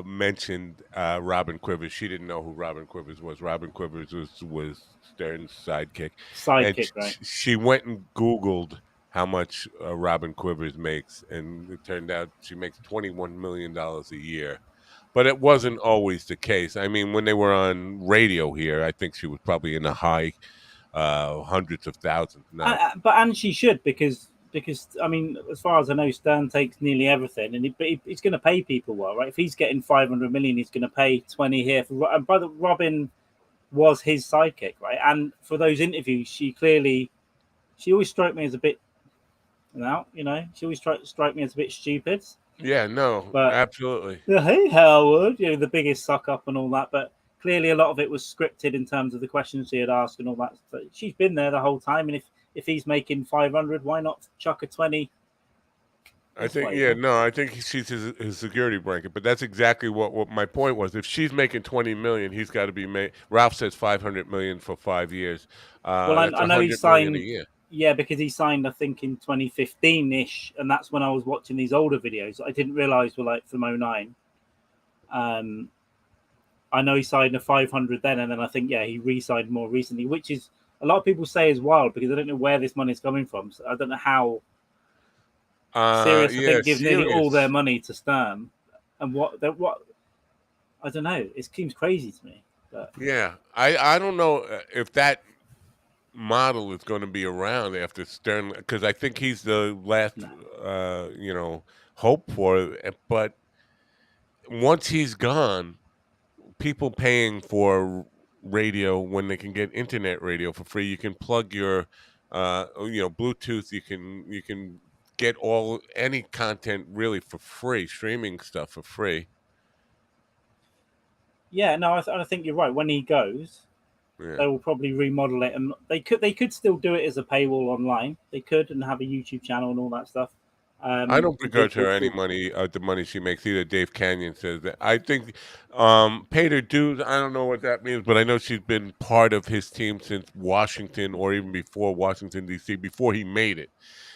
[SPEAKER 2] mentioned Robin Quivers. She didn't know who Robin Quivers was. Robin Quivers was Stern's sidekick.
[SPEAKER 6] Right?
[SPEAKER 2] She went and Googled how much Robin Quivers makes, and it turned out she makes $21 million a year. But it wasn't always the case. I mean, when they were on radio here, I think she was probably in the high hundreds of thousands.
[SPEAKER 6] And she should because I mean, as far as I know, Stern takes nearly everything, and he's going to pay people well, right? If he's getting 500 million, he's going to pay 20 here for. And by the Robin was his sidekick, right? And for those interviews, she always struck me as a bit, she always strike me as a bit stupid.
[SPEAKER 2] Yeah, no,
[SPEAKER 6] But
[SPEAKER 2] absolutely.
[SPEAKER 6] hey, Howard, the biggest suck up and all that. But clearly, a lot of it was scripted in terms of the questions she had asked and all that. So she's been there the whole time, and if he's making 500, why not chuck a 20?
[SPEAKER 2] I think, yeah, no, I think she's his security blanket, but that's exactly what my point was. If she's making 20 million, he's got to be made. Ralph says 500 million for 5 years.
[SPEAKER 6] Well,
[SPEAKER 2] That's
[SPEAKER 6] I know he
[SPEAKER 2] 100 million a
[SPEAKER 6] signed.
[SPEAKER 2] year.
[SPEAKER 6] Yeah, because he signed, I think, in 2015-ish, and that's when I was watching these older videos. I didn't realize were like from 09. I know he signed a 500 then, and then I think he re-signed more recently, which is a lot of people say is wild because I don't know where this money is coming from. So I don't know how. Sirius, I
[SPEAKER 2] Yeah,
[SPEAKER 6] think, gives nearly all their
[SPEAKER 2] serious.
[SPEAKER 6] money to Stern, and what I don't know. It seems crazy to me, but
[SPEAKER 2] Yeah, I don't know if that model is going to be around after Stern, because I think he's the last,
[SPEAKER 6] no.
[SPEAKER 2] hope for it. But once he's gone, people paying for radio when they can get internet radio for free. You can plug your, Bluetooth. You can get any content really for free, streaming stuff for free.
[SPEAKER 6] Yeah, no, I think you're right. When he goes,
[SPEAKER 2] Yeah.
[SPEAKER 6] they will probably remodel it, and they could still do it as a paywall online. They could and have a YouTube channel and all that stuff.
[SPEAKER 2] I don't
[SPEAKER 6] And go
[SPEAKER 2] begrudge her
[SPEAKER 6] full
[SPEAKER 2] any
[SPEAKER 6] full.
[SPEAKER 2] money, the money she makes either. Dave Canyon says that. I think paid her dues. I don't know what that means, but I know she's been part of his team since Washington, or even before Washington D.C., before he made it.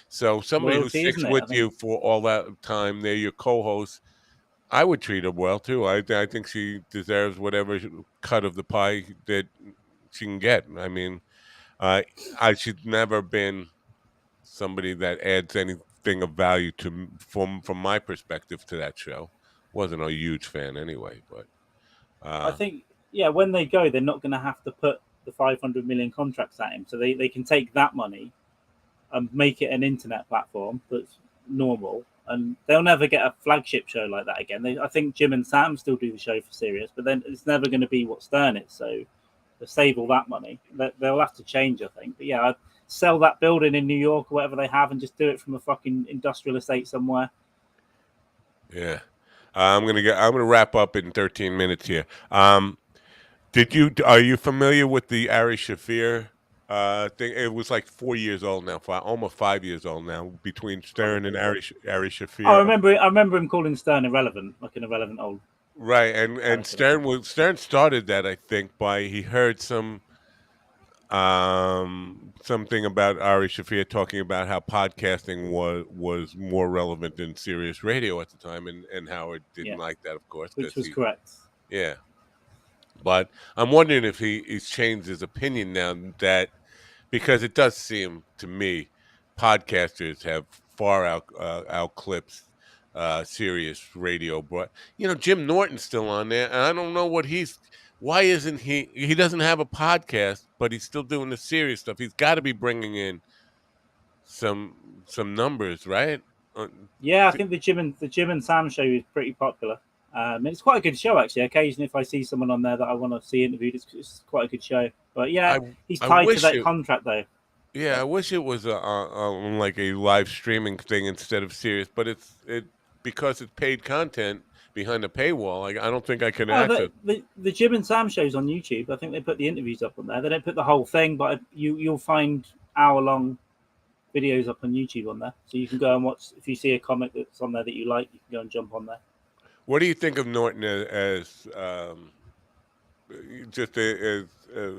[SPEAKER 2] So somebody who
[SPEAKER 6] Loyalty,
[SPEAKER 2] sticks
[SPEAKER 6] isn't it?
[SPEAKER 2] with
[SPEAKER 6] I think.
[SPEAKER 2] you for all that time, they're your co-host. I would treat her well too. I think she deserves whatever cut of the pie that she can get. I mean, she's never been somebody that adds anything of value from my perspective to that show. Wasn't a huge fan anyway, but
[SPEAKER 6] I
[SPEAKER 2] uh,
[SPEAKER 6] think when they go, they're not going to have to put the 500 million contracts at him, so they can take that money and make it an internet platform that's normal, and they'll never get a flagship show like that again. I think Jim and Sam still do the show for Sirius, but then it's never going to be what Stern is. So to save all that money, they'll have to change, I think. But I'd sell that building in New York or whatever they have and just do it from a fucking industrial estate somewhere.
[SPEAKER 2] yeah. I'm gonna wrap up in 13 minutes here. Are you familiar with the Ari Shafir thing? It was like 4 years old now, almost 5 years old now, between Stern and
[SPEAKER 6] Probably.
[SPEAKER 2] Ari
[SPEAKER 6] I
[SPEAKER 2] Shafir.
[SPEAKER 6] remember. I remember him calling Stern irrelevant, like an irrelevant old
[SPEAKER 2] Right, and
[SPEAKER 6] character or something.
[SPEAKER 2] Stern started that, I think, by he heard something about Ari Shafir talking about how podcasting was more relevant than Sirius radio at the time, and Howard didn't
[SPEAKER 6] Yeah,
[SPEAKER 2] like that, of course,
[SPEAKER 6] which
[SPEAKER 2] because
[SPEAKER 6] was correct.
[SPEAKER 2] yeah. But I'm wondering if he's changed his opinion now, that because it does seem to me podcasters have far outclipped Sirius radio. But Jim Norton's still on there, and I don't know why isn't he doesn't have a podcast, but he's still doing the serious stuff. He's got to be bringing in some numbers, right? Uh,
[SPEAKER 6] Yeah, I think the Jim and Sam show is pretty popular. And it's quite a good show actually. Occasionally, if I see someone on there that I want to see interviewed, it's quite a good show. But
[SPEAKER 2] I
[SPEAKER 6] he's
[SPEAKER 2] I
[SPEAKER 6] tied to
[SPEAKER 2] wish
[SPEAKER 6] that
[SPEAKER 2] it.
[SPEAKER 6] contract though.
[SPEAKER 2] Yeah, I
[SPEAKER 6] But
[SPEAKER 2] wish it was like a live streaming thing instead of serious, but because it's paid content behind a paywall. I don't think I can
[SPEAKER 6] oh,
[SPEAKER 2] access.
[SPEAKER 6] the Jim and Sam shows on YouTube. I think they put the interviews up on there. They don't put the whole thing, but you'll find hour-long videos up on YouTube on there, so you can go and watch. If you see a comic that's on there that you like, you can go and jump on there.
[SPEAKER 2] What do you think of Norton as just as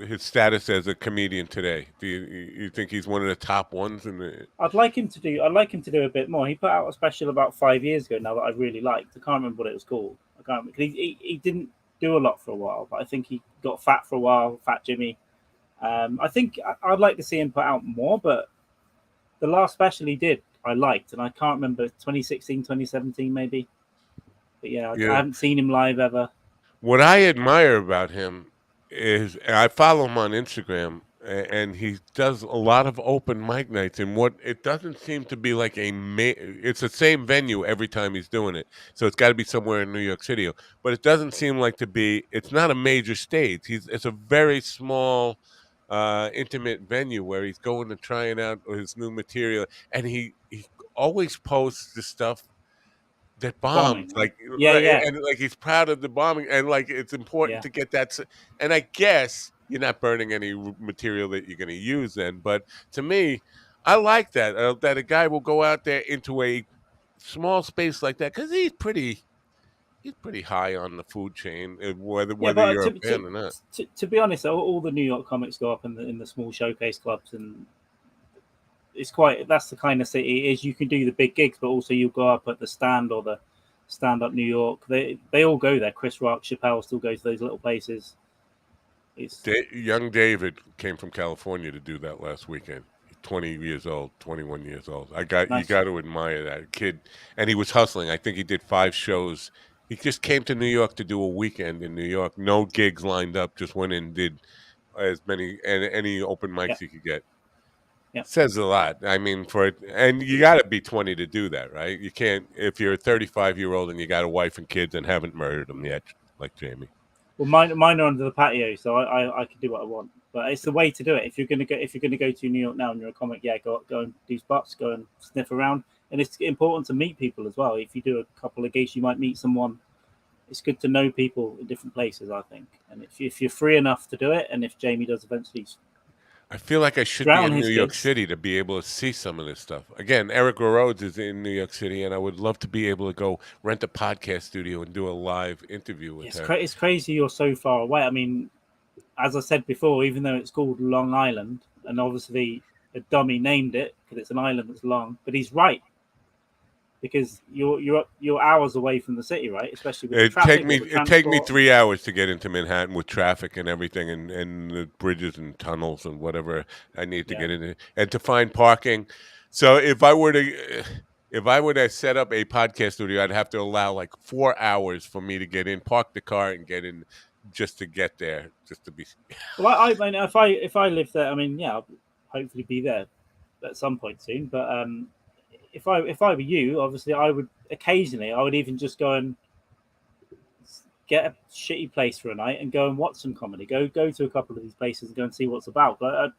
[SPEAKER 2] his status as a comedian today? Do you think he's one of the top ones in the?
[SPEAKER 6] I'd like him to do. I'd like him to do a bit more. He put out a special about 5 years ago now that I really liked. I can't remember what it was called. I can't remember. He didn't do a lot for a while, but I think he got fat for a while. Fat Jimmy. I think I'd like to see him put out more, but the last special he did, I liked, and I can't remember 2016, 2017 maybe. But I
[SPEAKER 2] Yeah.
[SPEAKER 6] haven't seen him live ever.
[SPEAKER 2] What I admire about him is, and I follow him on Instagram, and he does a lot of open mic nights. And what it doesn't seem to be like it's the same venue every time he's doing it. So it's got to be somewhere in New York City. But it doesn't seem like to be. It's not a major stage. It's a very small, intimate venue where he's going to trying out his new material, and he always posts the stuff that bombed,
[SPEAKER 6] Bombing, right?
[SPEAKER 2] like,
[SPEAKER 6] Yeah, yeah,
[SPEAKER 2] and like he's proud of the bombing, and like it's important
[SPEAKER 6] yeah.
[SPEAKER 2] to get that. And I guess you're not burning any material that you're going to use then. But to me, I like that that a guy will go out there into a small space like that because he's pretty high on the food chain,
[SPEAKER 6] Yeah,
[SPEAKER 2] whether
[SPEAKER 6] but
[SPEAKER 2] you're a fan or not.
[SPEAKER 6] to be honest, all the New York comics go up in the small showcase clubs, and it's quite. That's the kind of city it is. You can do the big gigs, but also you go up at the Stand or the Stand Up New York. They all go there. Chris Rock, Chappelle still go to those little places. It's
[SPEAKER 2] Young David came from California to do that last weekend. He's 20 years old, 21 years old. You
[SPEAKER 6] nice.
[SPEAKER 2] got to admire that kid. And he was hustling. I think he did 5 shows. He just came to New York to do a weekend in New York. No gigs lined up. Just went and did as many and any open
[SPEAKER 6] Yeah,
[SPEAKER 2] mics he could get.
[SPEAKER 6] yeah.
[SPEAKER 2] Says a lot. I mean, and you got to be 20 to do that, right? You can't if you're a 35-year-old and you got a wife and kids and haven't murdered them yet, like Jamie.
[SPEAKER 6] Well, mine are under the patio, so I can do what I want. But it's the way to do it. If you're gonna go to New York now and you're a comic, yeah, go and do spots, go and sniff around. And it's important to meet people as well. If you do a couple of gigs, you might meet someone. It's good to know people in different places, I think. And if you're free enough to do it, and if Jamie does eventually
[SPEAKER 2] I feel like I should be
[SPEAKER 6] drown
[SPEAKER 2] in
[SPEAKER 6] his
[SPEAKER 2] New York
[SPEAKER 6] gigs,
[SPEAKER 2] City to be able to see some of this stuff. Again, Eric Rhodes is in New York City, and I would love to be able to go rent a podcast studio and do a live interview with her.
[SPEAKER 6] it's crazy you're so far away. I mean, as I said before, even though it's called Long Island, and obviously a dummy named it because it's an island that's long, but he's right because you're hours away from the city, right? Especially with the traffic, all the
[SPEAKER 2] It'd take me
[SPEAKER 6] transport.
[SPEAKER 2] 3 hours to get into Manhattan with traffic and everything, and the bridges and tunnels and whatever I need to
[SPEAKER 6] Yeah.
[SPEAKER 2] get in, and to find parking. So if I were to set up a podcast studio, I'd have to allow like 4 hours for me to get in, park the car, and get in just to get there, just to be.
[SPEAKER 6] Well, I mean, if I live there, I mean, yeah, I'll hopefully be there at some point soon. But if I were you, obviously, I would occasionally, I would even just go and get a shitty place for a night and go and watch some comedy. Go to a couple of these places and go and see what's about. But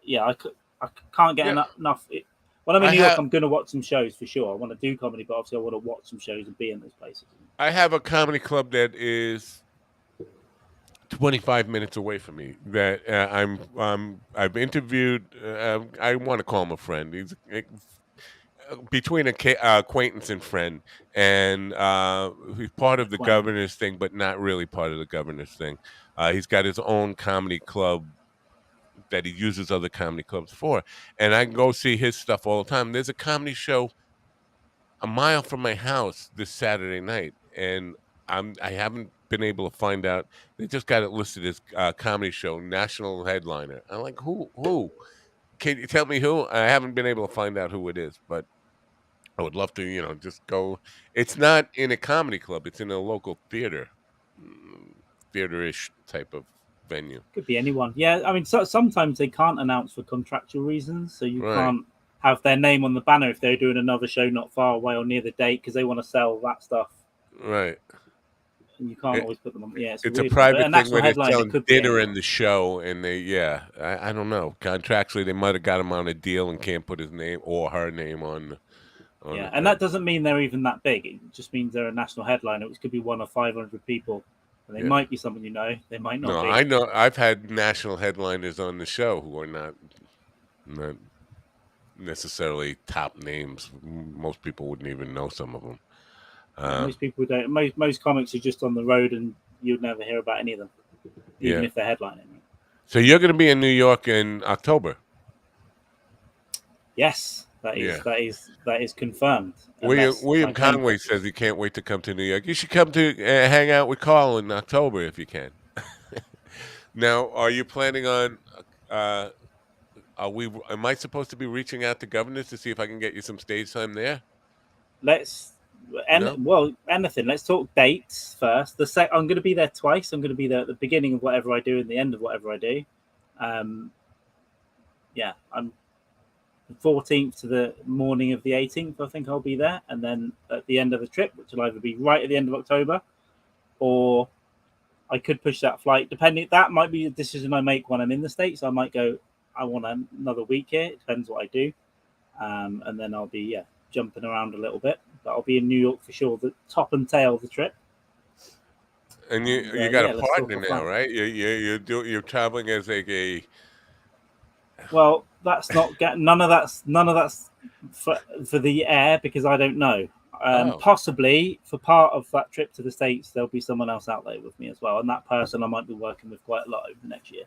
[SPEAKER 6] yeah, I can't get
[SPEAKER 2] Yeah.
[SPEAKER 6] enough. When I'm in
[SPEAKER 2] I
[SPEAKER 6] New York,
[SPEAKER 2] have
[SPEAKER 6] I'm going to watch some shows for sure. I want to do comedy, but obviously, I want to watch some shows and be in those places.
[SPEAKER 2] I have a comedy club that is 25 minutes away from me that I've interviewed. I want to call him a friend. He's between acquaintance and friend, and he's part of the
[SPEAKER 6] Acquaintance.
[SPEAKER 2] governor's thing, but not really part of the governor's thing. He's got his own comedy club that he uses other comedy clubs for, and I can go see his stuff all the time. There's a comedy show a mile from my house this Saturday night, and I haven't been able to find out. They just got it listed as comedy show, national headliner. I'm like, who? Can you tell me who? I haven't been able to find out who it is, but I would love to, just go. It's not in a comedy club; it's in a local theater, theater-ish type of venue.
[SPEAKER 6] Could be anyone. Yeah, I mean, sometimes they can't announce for contractual reasons, so you
[SPEAKER 2] Right.
[SPEAKER 6] can't have their name on the banner if they're doing another show not far away or near the date because they want to sell that stuff.
[SPEAKER 2] Right.
[SPEAKER 6] And you can't
[SPEAKER 2] It,
[SPEAKER 6] always put them on. Yeah,
[SPEAKER 2] it's a
[SPEAKER 6] weird one. But
[SPEAKER 2] private
[SPEAKER 6] a
[SPEAKER 2] thing
[SPEAKER 6] national
[SPEAKER 2] where they're
[SPEAKER 6] headline, it
[SPEAKER 2] selling
[SPEAKER 6] could be
[SPEAKER 2] dinner
[SPEAKER 6] anyone.
[SPEAKER 2] in the show, and I don't know. Contractually, they might have got him on a deal and can't put his name or her name on.
[SPEAKER 6] Yeah,
[SPEAKER 2] the
[SPEAKER 6] and that doesn't mean they're even that big. It just means they're a national headliner, which could be one of 500 people. And they
[SPEAKER 2] Yeah.
[SPEAKER 6] might be someone you know. They might not
[SPEAKER 2] No,
[SPEAKER 6] be.
[SPEAKER 2] I know. I've had national headliners on the show who are not necessarily top names. Most people wouldn't even know some of them.
[SPEAKER 6] Yeah, most people don't. Most comics are just on the road, and you'd never hear about any of them, even
[SPEAKER 2] Yeah.
[SPEAKER 6] if they're headlining.
[SPEAKER 2] So you're going to be in New York in October.
[SPEAKER 6] Yes, that is confirmed.
[SPEAKER 2] William Conway says he can't wait to come to New York. You should come to hang out with Carl in October if you can. Now, are you planning on? Am I supposed to be reaching out to governors to see if I can get you some stage time there?
[SPEAKER 6] Well, anything. Let's talk dates first. I'm going to be there twice. I'm going to be there at the beginning of whatever I do and the end of whatever I do. yeah, I'm the 14th to the morning of the 18th. I think I'll be there, and then at the end of the trip, which will either be right at the end of October, or I could push that flight. Depending, that might be a decision I make when I'm in the States. I might go, I want another week here. It depends what I do, and then I'll be jumping around a little bit. But I'll be in New York for sure. The top and tail of the trip.
[SPEAKER 2] And you got a
[SPEAKER 6] Let's talk
[SPEAKER 2] partner
[SPEAKER 6] a
[SPEAKER 2] now,
[SPEAKER 6] flight.
[SPEAKER 2] right? You're traveling as a
[SPEAKER 6] Well, that's not none of that's for the air because I don't know.
[SPEAKER 2] Oh.
[SPEAKER 6] Possibly for part of that trip to the States, there'll be someone else out there with me as well, and that person I might be working with quite a lot over the next year.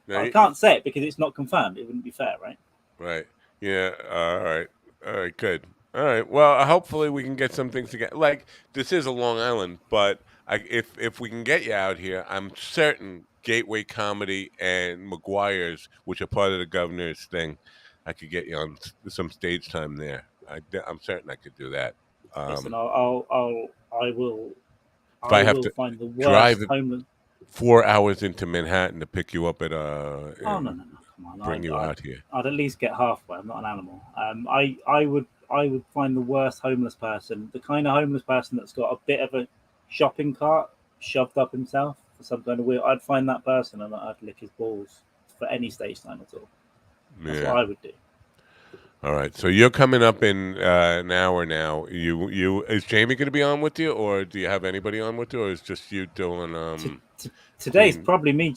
[SPEAKER 2] No,
[SPEAKER 6] I can't say it because it's not confirmed. It wouldn't be fair, right?
[SPEAKER 2] Right. Yeah. All right. All right. Good. All right. Well, hopefully we can get some things together. Like this is a Long Island, but if we can get you out here, I'm certain Gateway Comedy and McGuire's, which are part of the governor's thing, I could get you on some stage time there. I'm certain I could do that.
[SPEAKER 6] Listen,
[SPEAKER 2] Um,
[SPEAKER 6] I will
[SPEAKER 2] if I have to
[SPEAKER 6] find the
[SPEAKER 2] drive
[SPEAKER 6] worst homeless.
[SPEAKER 2] 4 hours into Manhattan to pick you up at
[SPEAKER 6] Oh no,
[SPEAKER 2] and
[SPEAKER 6] come on!
[SPEAKER 2] bring you out here.
[SPEAKER 6] I'd at least get halfway. I'm not an animal. I would find the worst homeless person, the kind of homeless person that's got a bit of a shopping cart shoved up himself for some kind of weird. I'd find that person and I'd lick his balls for any stage time at all. That's what I would do.
[SPEAKER 2] All right, so you're coming up in an hour now. You is Jamie going to be on with you, or do you have anybody on with you, or is just you doing?
[SPEAKER 6] Today's
[SPEAKER 2] Queen?
[SPEAKER 6] probably me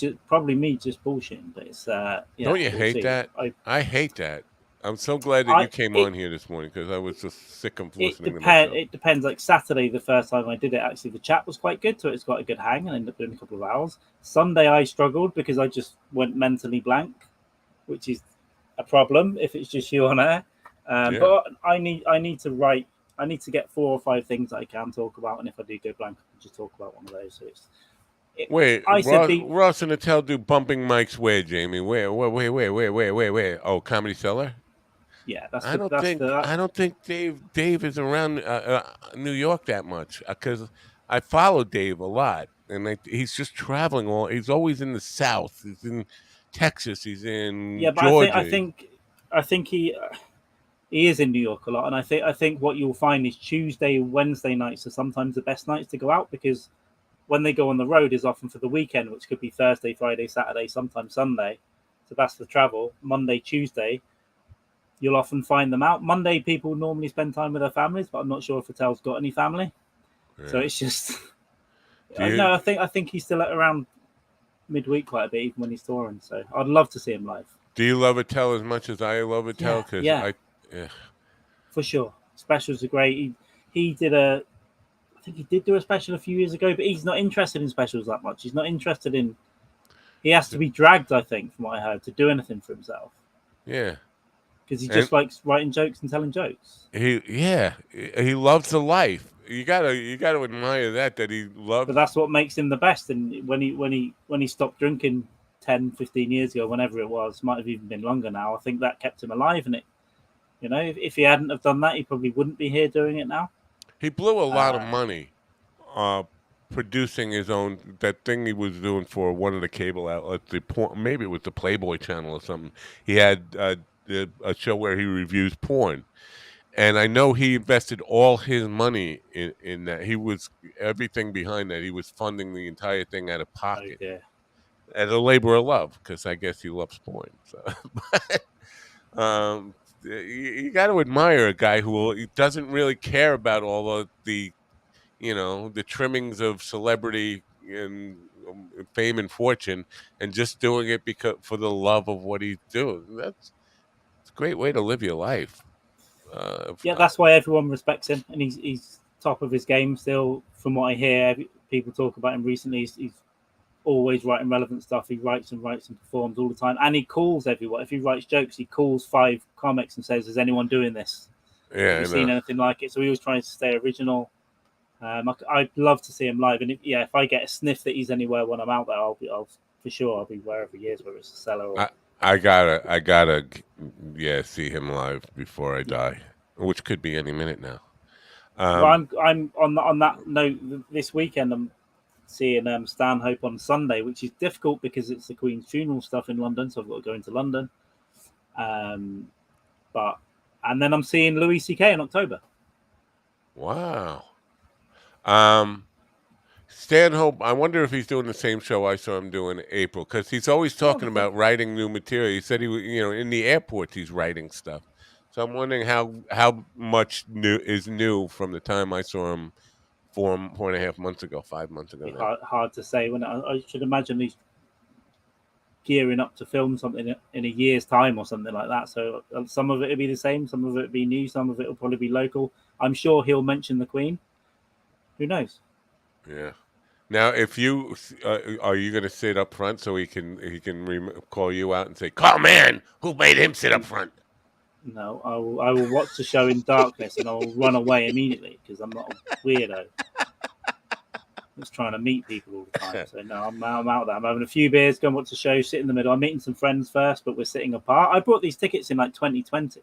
[SPEAKER 6] just bullshitting, but it's
[SPEAKER 2] Don't you
[SPEAKER 6] we'll
[SPEAKER 2] hate
[SPEAKER 6] see.
[SPEAKER 2] that? I hate that. I'm so glad that you came on here this morning because I was just sick of listening to myself.
[SPEAKER 6] It depends. Like Saturday, the first time I did it, actually the chat was quite good, so it's got a good hang, and I ended up doing a couple of hours. Sunday I struggled because I just went mentally blank, which is a problem if it's just you on air.
[SPEAKER 2] Yeah.
[SPEAKER 6] But I need to write. I need to get 4 or 5 things that I can talk about, and if I do go blank, I can just talk about one of those. So
[SPEAKER 2] Wait, Ross and Attell do bumping mics where, Jamie? Where? Wait. Oh, Comedy Cellar.
[SPEAKER 6] Yeah,
[SPEAKER 2] I don't think Dave is around New York that much because I follow Dave a lot, and he's just traveling he's always in the South. He's in Texas. He's in
[SPEAKER 6] but
[SPEAKER 2] Georgia.
[SPEAKER 6] I think he is in New York a lot, and I think what you'll find is Tuesday, Wednesday nights are sometimes the best nights to go out because when they go on the road is often for the weekend, which could be Thursday, Friday, Saturday, sometimes Sunday. So that's the travel. Monday, Tuesday, you'll often find them out. Monday, people normally spend time with their families, but I'm not sure if Attell's got any family. Yeah. So it's just no. I think he's still around midweek quite a bit, even when he's touring. So I'd love to see him live.
[SPEAKER 2] Do you love Attell as much as I love Attell?
[SPEAKER 6] Yeah, for sure. Specials are great. He did I think he did do a special a few years ago, but he's not interested in specials that much. He's not interested in. He has to be dragged, I think, from what I heard, to do anything for himself.
[SPEAKER 2] Yeah.
[SPEAKER 6] Because he just likes writing jokes and telling jokes.
[SPEAKER 2] He loves the life. You gotta admire that he loves.
[SPEAKER 6] But that's what makes him the best. And when he stopped drinking 10, 15 years ago, whenever it was, might have even been longer now. I think that kept him alive. And if he hadn't have done that, he probably wouldn't be here doing it now.
[SPEAKER 2] He blew a lot of money, producing his own that thing he was doing for one of the cable outlets. Maybe it was the Playboy Channel or something. He had a show where he reviews porn, and I know he invested all his money in that. He was everything behind that. He was funding the entire thing out of pocket, as a labor of love, because I guess he loves porn. So, you got to admire a guy who doesn't really care about all of the trimmings of celebrity and fame and fortune, and just doing it for the love of what he's doing. It's a great way to live your life.
[SPEAKER 6] That's why everyone respects him, and he's top of his game still. From what I hear, people talk about him recently. He's always writing relevant stuff. He writes and performs all the time, and he calls everyone. If he writes jokes, he calls 5 comics and says, "Is anyone doing this? Have you seen anything like it?" So he always tries to stay original. I'd love to see him live, and if I get a sniff that he's anywhere when I'm out there, I'll for sure I'll be wherever he is, whether it's a cellar or.
[SPEAKER 2] I gotta see him live before I die, which could be any minute now.
[SPEAKER 6] Well, I'm on that note. This weekend, I'm seeing Stanhope on Sunday, which is difficult because it's the Queen's funeral stuff in London, so I've got to go into London. And then I'm seeing Louis C.K. in October.
[SPEAKER 2] Wow. Stanhope, I wonder if he's doing the same show I saw him do in April, because he's always talking about writing new material. He said in the airports he's writing stuff. So I'm wondering how much new from the time I saw him 4.5 months ago, 5 months ago now.
[SPEAKER 6] Hard to say. When I should imagine he's gearing up to film something in a year's time or something like that. So some of it will be the same, some of it will be new, some of it will probably be local. I'm sure he'll mention the Queen. Who knows?
[SPEAKER 2] Yeah. Now, if you are you going to sit up front so he can call you out and say, "Call man, who made him sit up front"?
[SPEAKER 6] No, I will watch the show in darkness and I'll run away immediately because I'm not a weirdo. I'm just trying to meet people all the time. So no, I'm out there. I'm having a few beers, go and watch the show, sit in the middle. I'm meeting some friends first, but we're sitting apart. I bought these tickets in like 2020.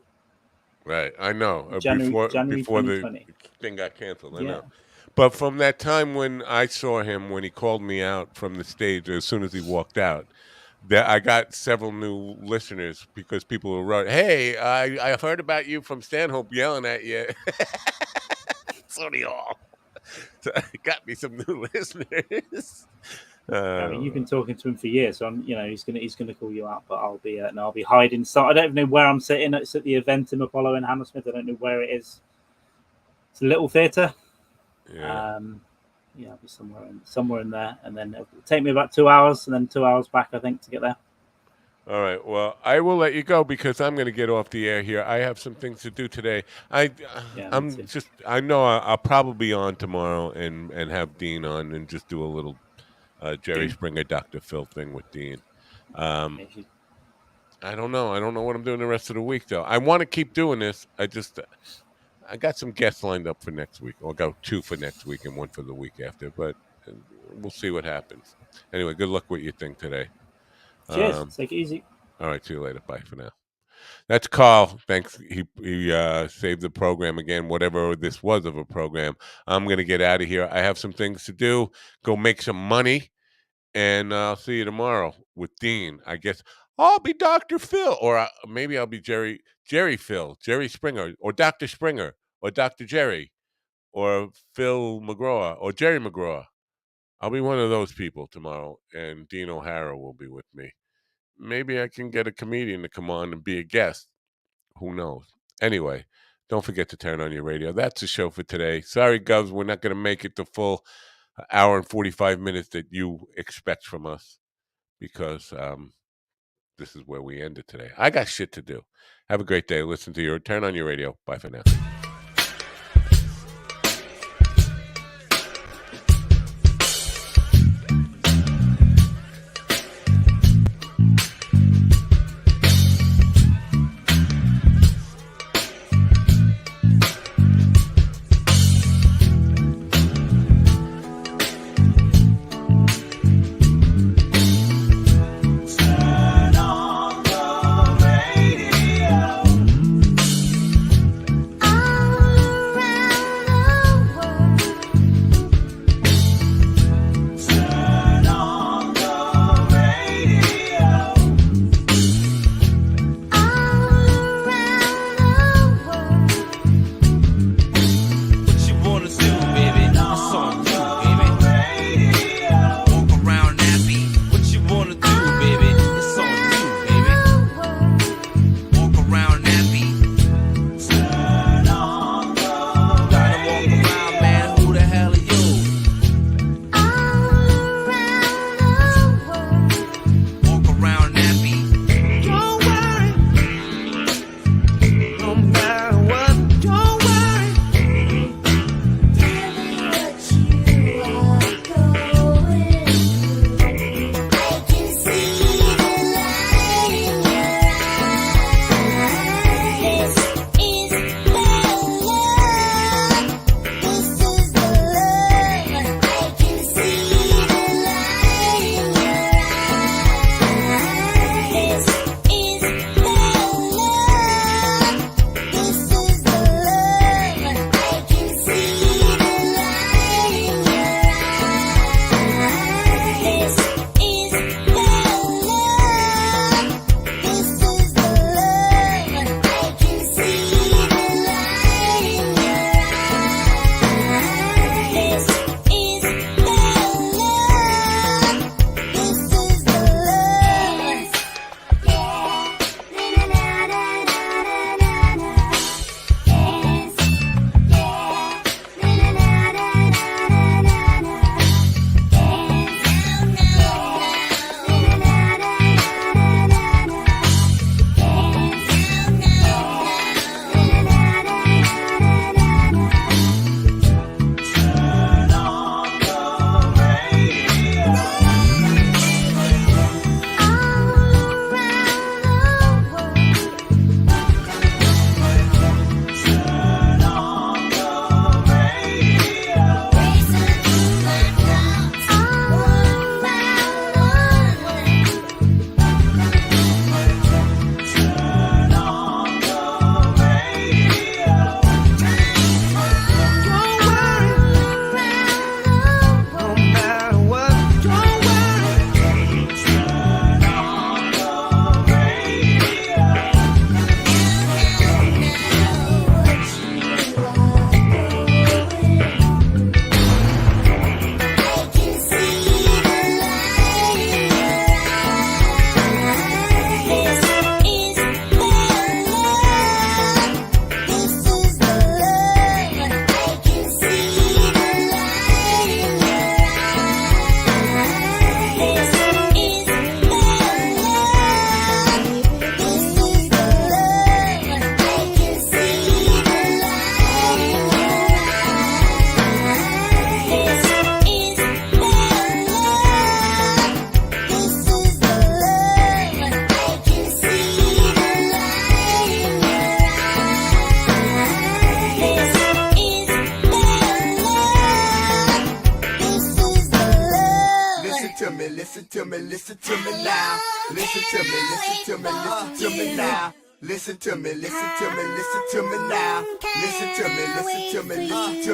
[SPEAKER 2] Right, I know.
[SPEAKER 6] January
[SPEAKER 2] before the
[SPEAKER 6] 2020.
[SPEAKER 2] thing got canceled, I know. But from that time when I saw him, when he called me out from the stage as soon as he walked out, that I got several new listeners because people were writing, "Hey, I've heard about you from Stanhope yelling at you." So do y'all. So it got me some new listeners.
[SPEAKER 6] I mean, you've been talking to him for years, so he's gonna call you out. But I'll be hiding. So I don't even know where I'm sitting. It's at the event in Apollo in Hammersmith. I don't know where it is. It's a little theatre.
[SPEAKER 2] Yeah.
[SPEAKER 6] I'll be somewhere in there, and then it'll take me about 2 hours, and then 2 hours back, I think, to get there.
[SPEAKER 2] All right. Well, I will let you go because I'm going to get off the air here. I have some things to do today. I know I'll probably be on tomorrow and have Dean on and just do a little Jerry Springer, Dr. Phil thing with Dean. I don't know. I don't know what I'm doing the rest of the week though. I want to keep doing this. I got some guests lined up for next week. I'll go 2 for next week and 1 for the week after, but we'll see what happens. Anyway, good luck with your thing today.
[SPEAKER 6] Cheers. Take it easy.
[SPEAKER 2] All right. See you later. Bye for now. That's Carl. Thanks. He saved the program again, whatever this was of a program. I'm going to get out of here. I have some things to do. Go make some money. And I'll see you tomorrow with Dean. I guess I'll be Dr. Phil, or maybe I'll be Jerry Phil, Jerry Springer, or Dr. Springer, or Dr. Jerry, or Phil McGraw, or Jerry McGraw. I'll be one of those people tomorrow, and Dean O'Hara will be with me. Maybe I can get a comedian to come on and be a guest. Who knows? Anyway, don't forget to turn on your radio. That's the show for today. Sorry, Govs, we're not going to make it the full hour and 45 minutes that you expect from us because this is where we ended today. I got shit to do. Have a great day. Listen to your turn on your radio. Bye for now.
[SPEAKER 7] I to me, listen to me now. Listen to me, listen to me, listen to me now. Listen to me, listen to me, listen to me now. Listen to me, listen to me, listen to me.